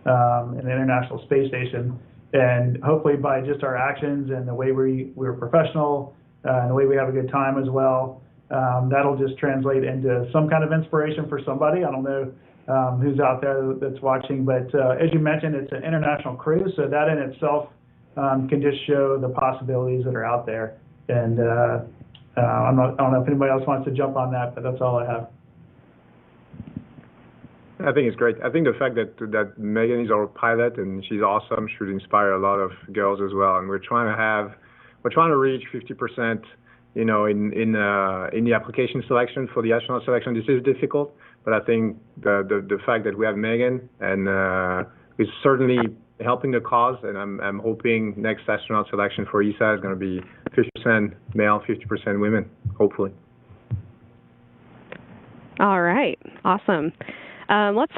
B: and the International Space Station. And hopefully by just our actions and the way we're professional and the way we have a good time as well, that'll just translate into some kind of inspiration for somebody. I don't know who's out there that's watching, but as you mentioned, it's an international crew, so that in itself can just show the possibilities that are out there. And I don't know if anybody else wants to jump on that, but that's all I have.
W: I think it's great. I think the fact that Megan is our pilot and she's awesome should inspire a lot of girls as well. And we're trying to reach 50%, in the application selection for the astronaut selection. This is difficult, but I think the fact that we have Megan and is certainly helping the cause. And I'm hoping next astronaut selection for ESA is going to be 50% male, 50% women, hopefully.
H: All right, awesome. Let's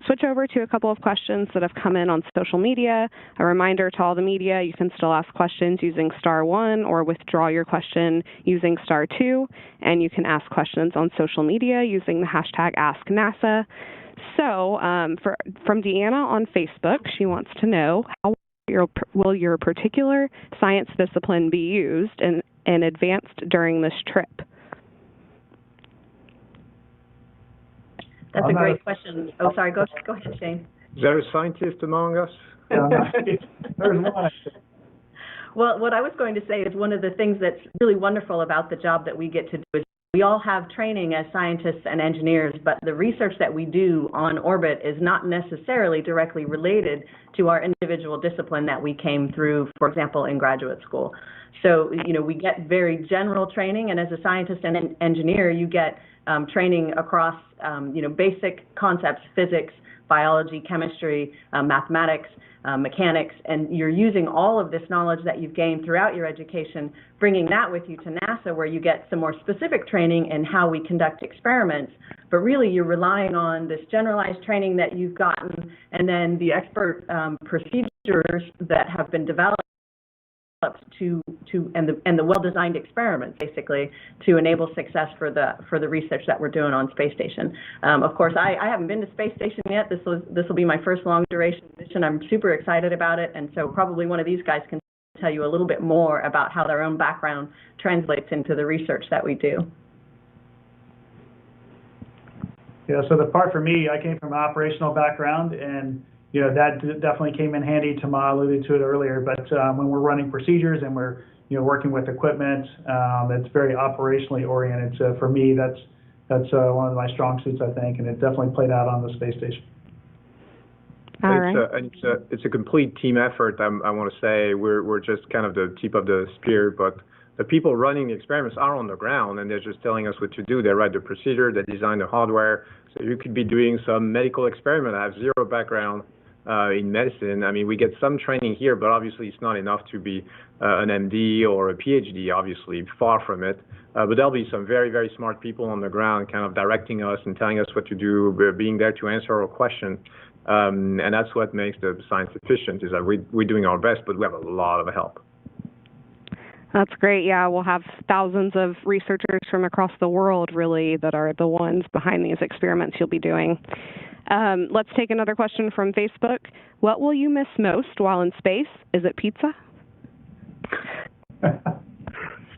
H: switch over to a couple of questions that have come in on social media. A reminder to all the media, you can still ask questions using *1 or withdraw your question using *2. And you can ask questions on social media using the hashtag #AskNASA. So from Deanna on Facebook, she wants to know, how will your particular science discipline be used and advanced during this trip?
G: That's a great question. Oh, sorry. Go ahead, Shane.
W: Is there a scientist among us?
B: There's one.
G: Well, what I was going to say is one of the things that's really wonderful about the job that we get to do is we all have training as scientists and engineers, but the research that we do on orbit is not necessarily directly related to our individual discipline that we came through, for example, in graduate school. So, we get very general training, and as a scientist and an engineer, you get training across, basic concepts, physics, biology, chemistry, mathematics, mechanics, and you're using all of this knowledge that you've gained throughout your education, bringing that with you to NASA, where you get some more specific training in how we conduct experiments. But really, you're relying on this generalized training that you've gotten, and then the expert procedures that have been developed and the well-designed experiments, basically, to enable success for the research that we're doing on Space Station. Of course, I haven't been to Space Station yet. This will be my first long-duration mission. I'm super excited about it, and so probably one of these guys can tell you a little bit more about how their own background translates into the research that we do.
B: Yeah, so the part for me, I came from an operational background, and that definitely came in handy. Tama alluded to it earlier, but when we're running procedures and we're working with equipment, it's very operationally oriented. So for me, that's one of my strong suits, I think, and it definitely played out on the space station.
H: All right.
W: It's a complete team effort. I want to say we're just kind of the tip of the spear, but the people running the experiments are on the ground, and they're just telling us what to do. They write the procedure, they design the hardware. So you could be doing some medical experiment. I have zero background in medicine. I mean, we get some training here, but obviously it's not enough to be an MD or a PhD, obviously, far from it. But there'll be some very, very smart people on the ground kind of directing us and telling us what to do, being there to answer our question. And that's what makes the science efficient, is that we're doing our best, but we have a lot of help.
H: That's great. Yeah, we'll have thousands of researchers from across the world, really, that are the ones behind these experiments you'll be doing. Let's take another question from Facebook. What will you miss most while in space? Is it pizza?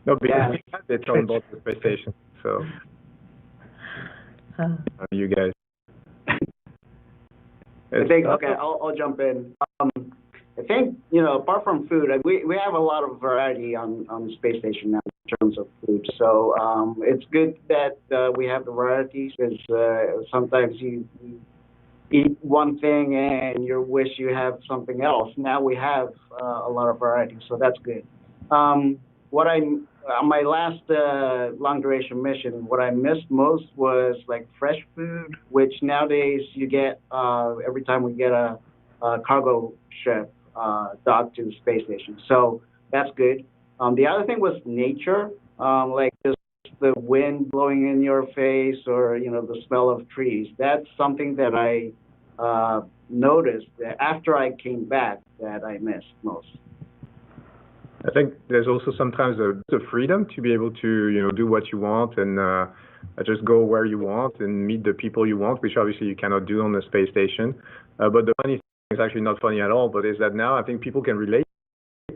W: No, because it's on board the space station. So, you guys.
R: I think, okay, I'll jump in. I think, apart from food, we have a lot of variety on the space station now in terms of food. So it's good that we have the varieties, because sometimes you eat one thing and you wish you have something else. Now we have a lot of variety, so that's good. On my last long duration mission, what I missed most was like fresh food, which nowadays you get every time we get a cargo ship docked to the space station. So that's good. The other thing was nature, like just the wind blowing in your face, or the smell of trees. That's something that I noticed that after I came back that I missed most.
W: I think there's also sometimes the freedom to be able to do what you want and just go where you want and meet the people you want, which obviously you cannot do on the space station. But the funny thing is actually not funny at all, but is that now I think people can relate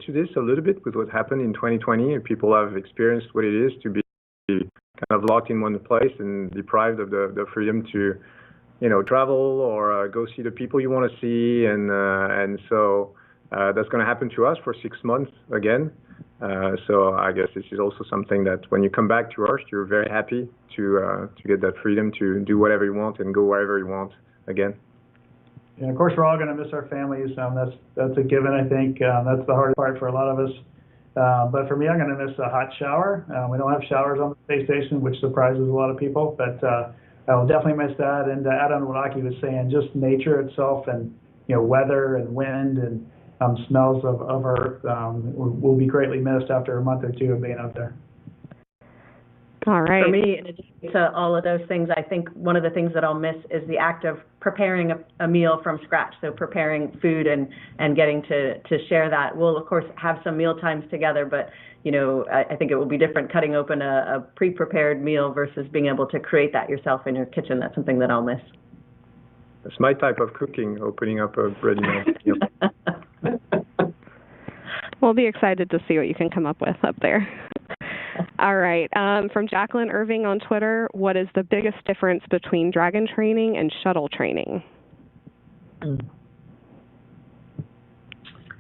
W: to this a little bit with what happened in 2020, and people have experienced what it is to be kind of locked in one place and deprived of the freedom to travel or go see the people you want to see, and so that's going to happen to us for 6 months again. So I guess this is also something that when you come back to Earth, you're very happy to get that freedom to do whatever you want and go wherever you want again.
B: And of course, we're all going to miss our families. That's a given, I think. That's the hard part for a lot of us. But for me, I'm going to miss a hot shower. We don't have showers on the space station, which surprises a lot of people. But I will definitely miss that. And to add on what Aki was saying, just nature itself and weather and wind and smells of Earth will be greatly missed after a month or two of being out there.
H: All right.
G: For me, in addition to all of those things, I think one of the things that I'll miss is the act of preparing a meal from scratch. So preparing food and getting to share that. We'll, of course, have some meal times together, but, I think it will be different cutting open a pre-prepared meal versus being able to create that yourself in your kitchen. That's something that I'll miss.
W: That's my type of cooking, opening up a ready-made meal.
H: We'll be excited to see what you can come up with up there. All right. From Jacqueline Irving on Twitter, what is the biggest difference between Dragon training and shuttle training?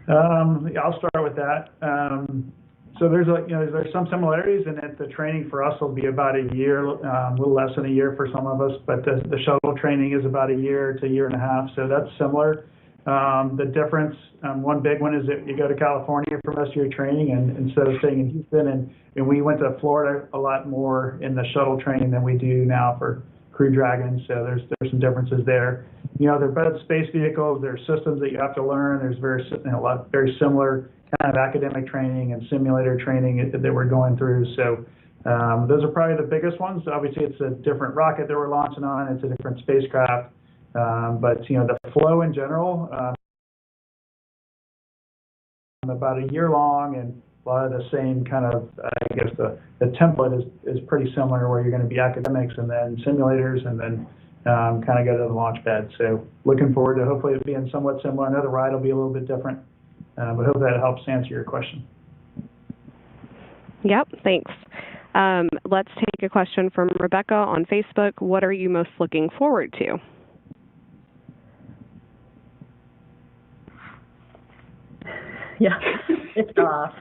B: I'll start with that. So there's some similarities in that the training for us will be about a year, a little less than a year for some of us, but the shuttle training is about a year to a year and a half, so that's similar. The difference, one big one is that you go to California for most of your training, and instead of staying in Houston, and we went to Florida a lot more in the shuttle training than we do now for Crew Dragon, so there's some differences there. They're both space vehicles. There are systems that you have to learn. There's very similar kind of academic training and simulator training that we're going through. So those are probably the biggest ones. Obviously, it's a different rocket that we're launching on. It's a different spacecraft. But the flow in general, about a year long, and a lot of the same kind of, I guess the template is pretty similar, where you're going to be academics and then simulators and then kind of go to the launch pad. So looking forward to hopefully it being somewhat similar. I know the ride will be a little bit different, but hope that helps answer your question.
H: Yep, thanks. Let's take a question from Rebecca on Facebook. What are you most looking forward to?
G: Yeah, it's tough.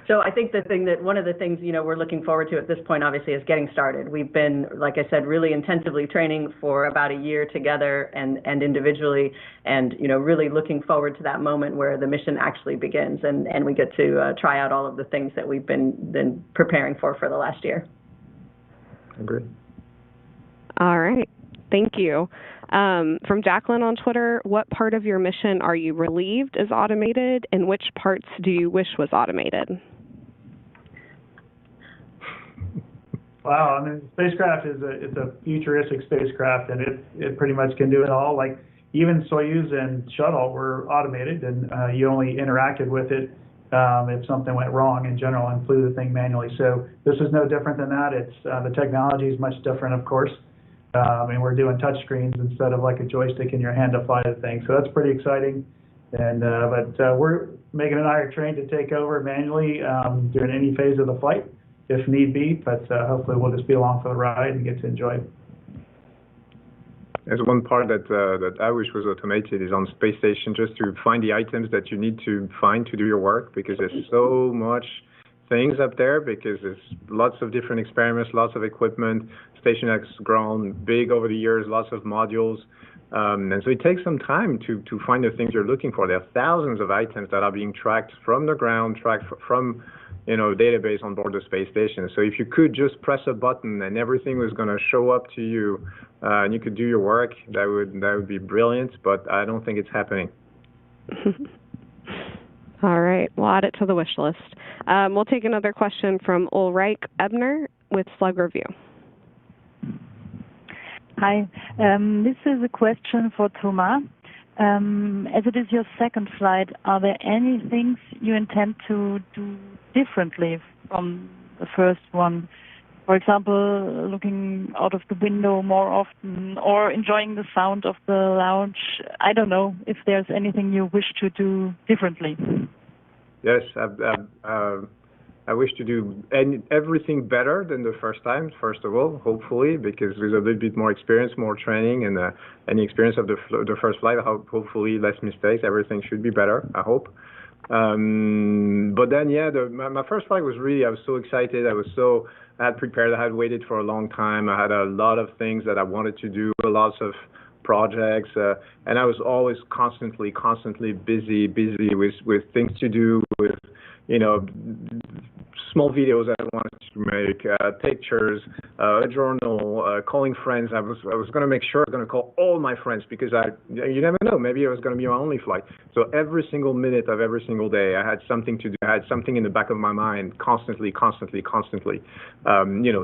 G: So I think one of the things, we're looking forward to at this point, obviously, is getting started. We've been, like I said, really intensively training for about a year together and individually, and, really looking forward to that moment where the mission actually begins and we get to try out all of the things that we've been preparing for the last year.
W: Agreed.
H: All right. Thank you. From Jacqueline on Twitter, what part of your mission are you relieved is automated, and which parts do you wish was automated?
B: Wow, I mean, spacecraft it's a futuristic spacecraft, and it pretty much can do it all. Like even Soyuz and shuttle were automated, and you only interacted with it if something went wrong in general and flew the thing manually. So this is no different than that. It's the technology is much different, of course. And we're doing touch screens instead of like a joystick in your hand to fly the thing. So that's pretty exciting. And but Megan and I are trained to take over manually during any phase of the flight if need be. But hopefully we'll just be along for the ride and get to enjoy it.
W: There's one part that I wish was automated is on space station, just to find the items that you need to find to do your work, because there's so much things up there, because there's lots of different experiments, lots of equipment. Station has grown big over the years, lots of modules. And so it takes some time to find the things you're looking for. There are thousands of items that are being tracked from the ground, tracked from database on board the space station. So if you could just press a button and everything was going to show up to you, and you could do your work, that would be brilliant. But I don't think it's happening.
H: All right, we'll add it to the wish list. We'll take another question from Ulrich Ebner with Slug Review.
A: Hi, this is a question for Thomas. As it is your second flight, are there any things you intend to do differently from the first one? For example, looking out of the window more often or enjoying the sound of the lounge. I don't know if there's anything you wish to do differently.
W: Yes, I wish to do everything better than the first time, first of all, hopefully, because with a little bit more experience, more training, and the experience of the first flight, hopefully less mistakes, everything should be better, I hope. But then, yeah, my first flight was really, I was so excited. I had prepared, I had waited for a long time. I had a lot of things that I wanted to do, lots of projects, and I was always constantly busy with things to do, with, small videos that I wanted to make, pictures, a journal, calling friends. I was going to make sure I was going to call all my friends, because you never know, maybe it was going to be my only flight. So every single minute of every single day, I had something to do. I had something in the back of my mind constantly.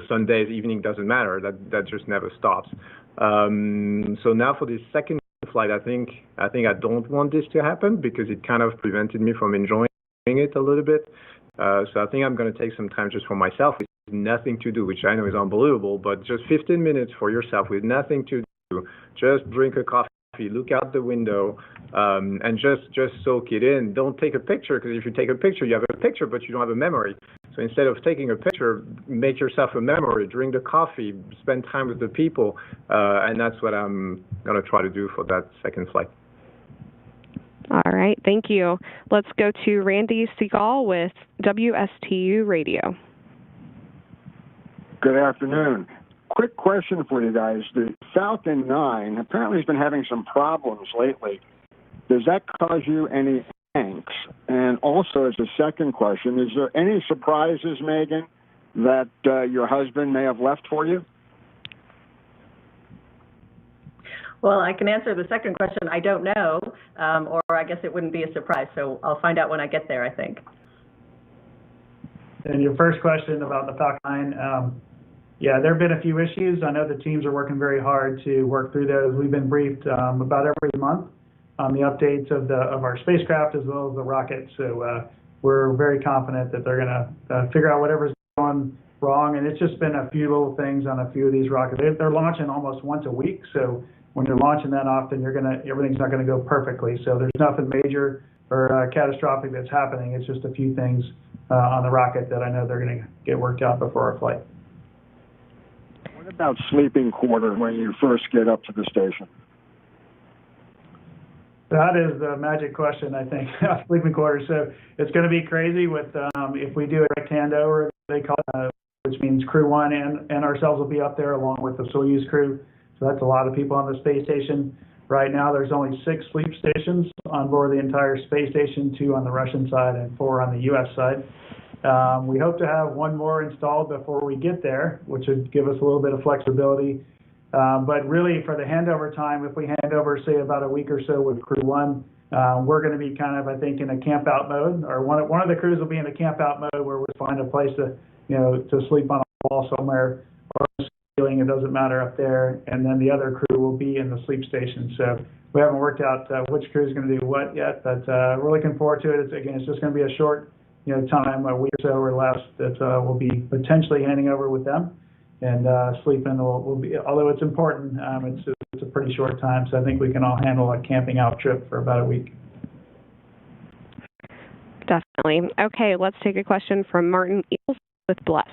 W: Sundays, evening, doesn't matter. That just never stops. So now for this second flight, I think I don't want this to happen, because it kind of prevented me from enjoying it a little bit. So I think I'm going to take some time just for myself with nothing to do, which I know is unbelievable, but just 15 minutes for yourself with nothing to do. Just drink a coffee, look out the window, and just soak it in. Don't take a picture, because if you take a picture, you have a picture, but you don't have a memory. So instead of taking a picture, make yourself a memory, drink the coffee, spend time with the people, and that's what I'm going to try to do for that second flight.
H: All right, thank you. Let's go to Randy Seagal with WSTU Radio.
S: Good afternoon. Quick question for you guys. The Falcon 9 apparently has been having some problems lately. Does that cause you any angst? And also, as a second question, is there any surprises, Megan, that your husband may have left for you?
G: Well, I can answer the second question. I don't know, or I guess it wouldn't be a surprise. So I'll find out when I get there, I think.
B: And your first question about the Falcon 9, yeah, there have been a few issues. I know the teams are working very hard to work through those. We've been briefed about every month on the updates of our spacecraft as well as the rocket. So we're very confident that they're going to figure out whatever's going wrong. And it's just been a few little things on a few of these rockets. They're launching almost once a week. So when you're launching that often, everything's not going to go perfectly. So there's nothing major or catastrophic that's happening. It's just a few things on the rocket that I know they're going to get worked out before our flight.
S: What about sleeping quarters when you first get up to the station?
B: That is the magic question, I think, sleeping quarters. So it's going to be crazy with if we do a direct handover, they call it, which means Crew 1 and ourselves will be up there along with the Soyuz crew. So that's a lot of people on the space station. Right now, there's only 6 sleep stations on board the entire space station, 2 on the Russian side and 4 on the U.S. side. We hope to have 1 more installed before we get there, which would give us a little bit of flexibility. But really, for the handover time, if we hand over, say, about a week or so with Crew 1, we're going to be kind of, I think, in a camp-out mode. Or one of the crews will be in a camp-out mode where we'll find a place to sleep on a wall somewhere or it doesn't matter up there, and then the other crew will be in the sleep station. So we haven't worked out which crew is going to do what yet, but we're looking forward to it. It's just going to be a short time, a week or so or less, that we'll be potentially handing over with them, and sleeping will be, although it's important, it's a pretty short time, so I think we can all handle a camping out trip for about a week.
H: definitely. Okay, let's take a question from Martin Eels with Blesk.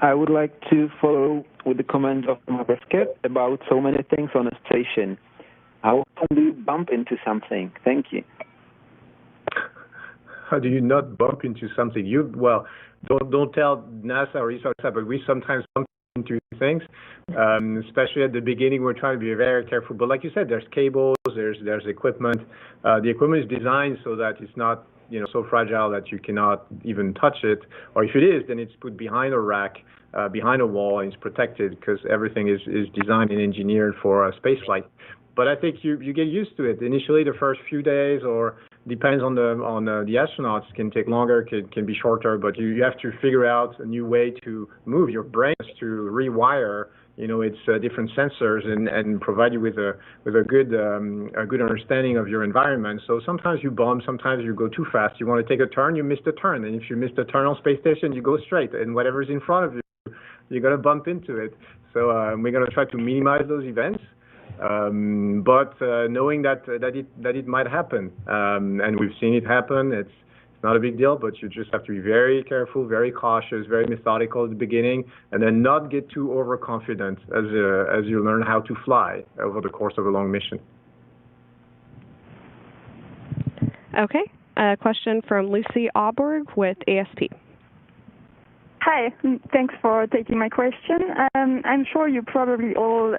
J: I would like to follow with the comment of Thomas Pesquet about so many things on a station. How often do you bump into something? Thank you.
W: How do you not bump into something? Don't tell NASA or ESA, but we sometimes bump into things, especially at the beginning. We're trying to be very careful. But like you said, there's cables, there's equipment. The equipment is designed so that it's not so fragile that you cannot even touch it. Or if it is, then it's put behind a rack, behind a wall, and it's protected because everything is designed and engineered for a space flight. But I think you get used to it. Initially, the first few days, or depends on the astronauts, can take longer, can be shorter. But you have to figure out a new way to move your brain to rewire its different sensors and provide you with a good understanding of your environment. So sometimes you bump, sometimes you go too fast. You want to take a turn, you miss the turn, and if you miss the turn on space station, you go straight, and whatever's in front of you, you're gonna bump into it. So we're gonna try to minimize those events. But knowing that it might happen, and we've seen it happen, it's not a big deal, but you just have to be very careful, very cautious, very methodical at the beginning, and then not get too overconfident as you learn how to fly over the course of a long mission.
H: Okay, a question from Lucy Auberg with ASP.
T: Hi, thanks for taking my question. I'm sure you probably all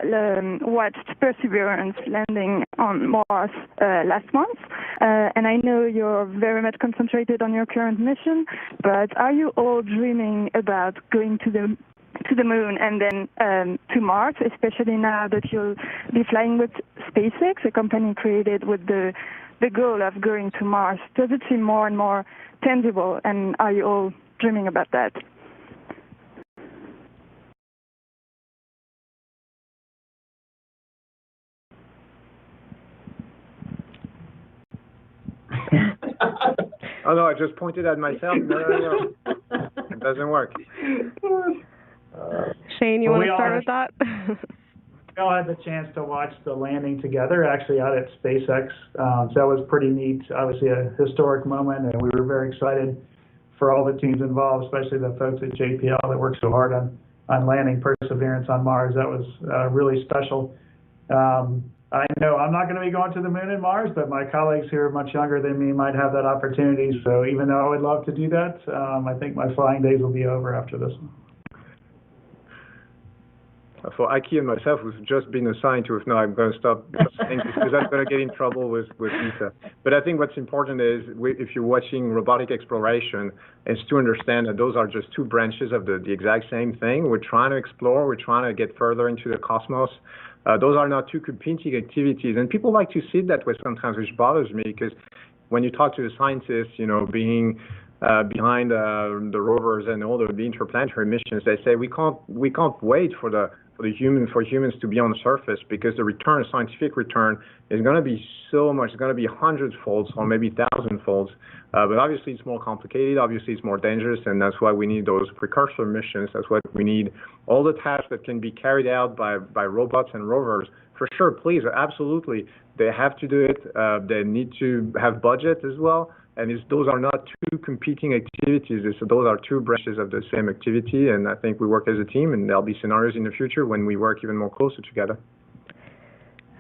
T: watched Perseverance landing on Mars last month, and I know you're very much concentrated on your current mission, but are you all dreaming about going to the moon and then to Mars, especially now that you'll be flying with SpaceX, a company created with the goal of going to Mars? Does it seem more and more tangible, and are you all dreaming about that?
W: Oh no, I just pointed at myself. No. It doesn't work.
H: Shane, you want to start with that?
B: We all had the chance to watch the landing together, actually out at SpaceX. So that was pretty neat. Obviously a historic moment, and we were very excited for all the teams involved, especially the folks at JPL that worked so hard on landing Perseverance on Mars. That was really special. I know I'm not going to be going to the moon and Mars, but my colleagues who are much younger than me might have that opportunity. So even though I would love to do that, I think my flying days will be over after this one.
W: For Aki and myself, we've just been assigned to, if not, I'm going to stop saying this because I'm going to get in trouble with ESA. But I think what's important is, if you're watching robotic exploration, is to understand that those are just two branches of the exact same thing. We're trying to explore, we're trying to get further into the cosmos. Those are not two competing activities. And people like to see it that way sometimes, which bothers me, because when you talk to the scientists, being behind the rovers and all the interplanetary missions, they say we can't wait for humans to be on the surface, because the return, scientific return, is going to be so much. It's going to be hundred-folds or maybe thousand-folds. But obviously it's more complicated. Obviously it's more dangerous, and that's why we need those precursor missions. That's why we need all the tasks that can be carried out by robots and rovers. For sure, please, absolutely, they have to do it. They need to have budget as well. And those are not two competing activities. Those are two branches of the same activity, and I think we work as a team, and there'll be scenarios in the future when we work even more closer together.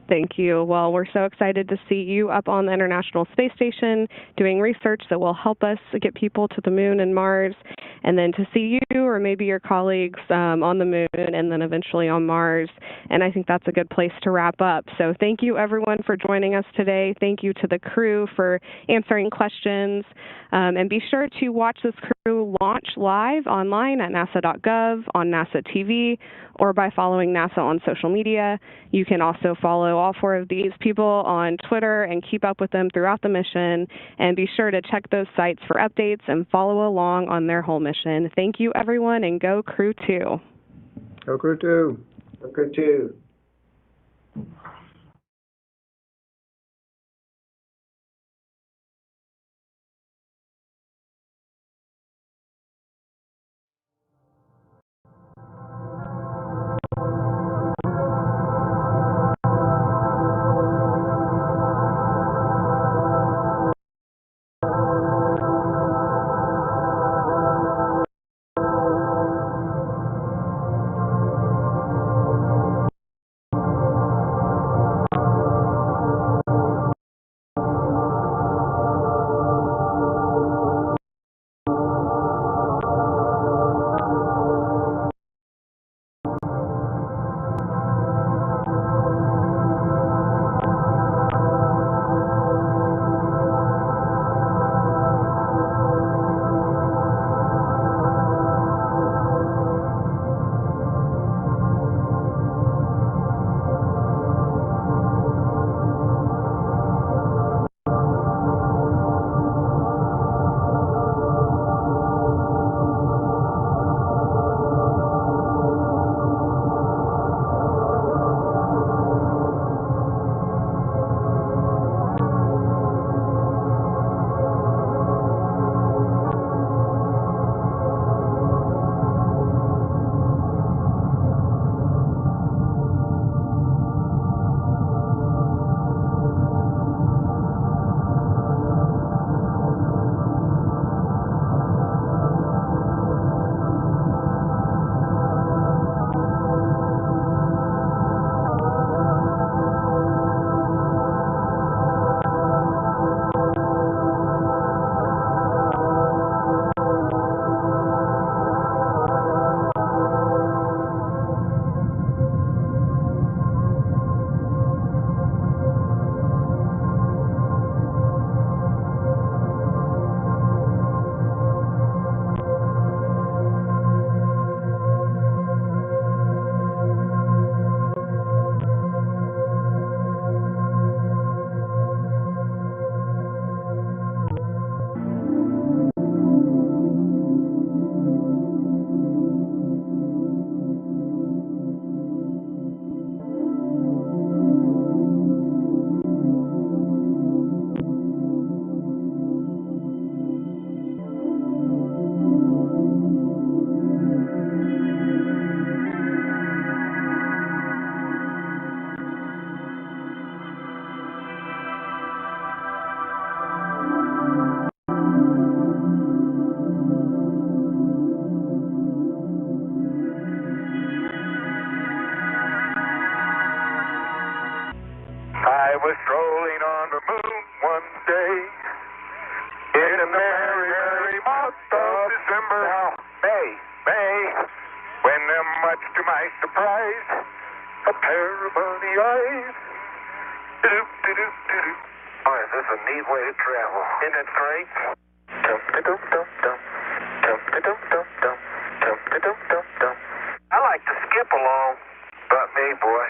H: Thank you. Well, we're so excited to see you up on the International Space Station doing research that will help us get people to the moon and Mars, and then to see you or maybe your colleagues on the moon and then eventually on Mars. And I think that's a good place to wrap up. So thank you, everyone, for joining us today. Thank you to the crew for answering questions. And be sure to watch this crew launch live online at nasa.gov, on NASA TV, or by following NASA on social media. You can also follow all four of these people on Twitter and keep up with them throughout the mission. And be sure to check those sites for updates and follow along on their whole mission. Thank you, everyone, and go Crew-2.
W: Go Crew-2.
R: Go Crew-2.
K: was strolling on the moon one day in a merry, merry month of December. Now, May, when much to my surprise, a pair of bunny eyes. Do-do-do-do-do. Boy, is this a neat way to travel. Isn't it great? Dum-de-dum-dum-dum. Dum-de-dum-dum-dum. Dum-de-dum-dum-dum. I like to skip along, but me, boy.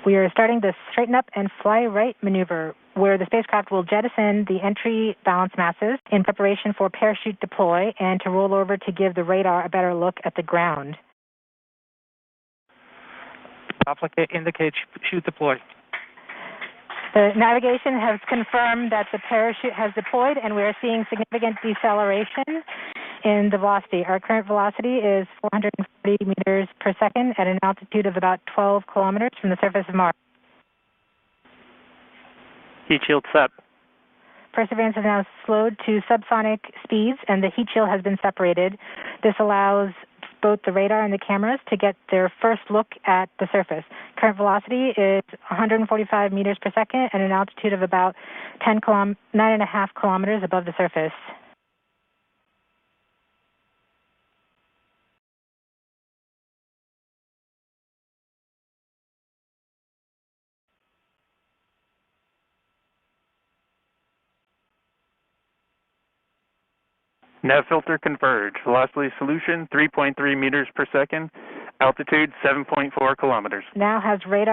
L: We are starting the straighten up and fly right maneuver, where the spacecraft will jettison the entry balance masses in preparation for parachute deploy and to roll over to give the radar a better look at the ground.
U: Indicate chute deploy.
L: The navigation has confirmed that the parachute has deployed, and we are seeing significant deceleration in the velocity. Our current velocity is 440 meters per second at an altitude of about 12 kilometers from the surface of Mars.
U: Heat shield set.
L: Perseverance has now slowed to subsonic speeds, and the heat shield has been separated. This allows both the radar and the cameras to get their first look at the surface. Current velocity is 145 meters per second at an altitude of about 9.5 kilometers above the surface.
U: Nav filter converge. Velocity solution 3.3 meters per second. Altitude 7.4 kilometers.
L: Now has radar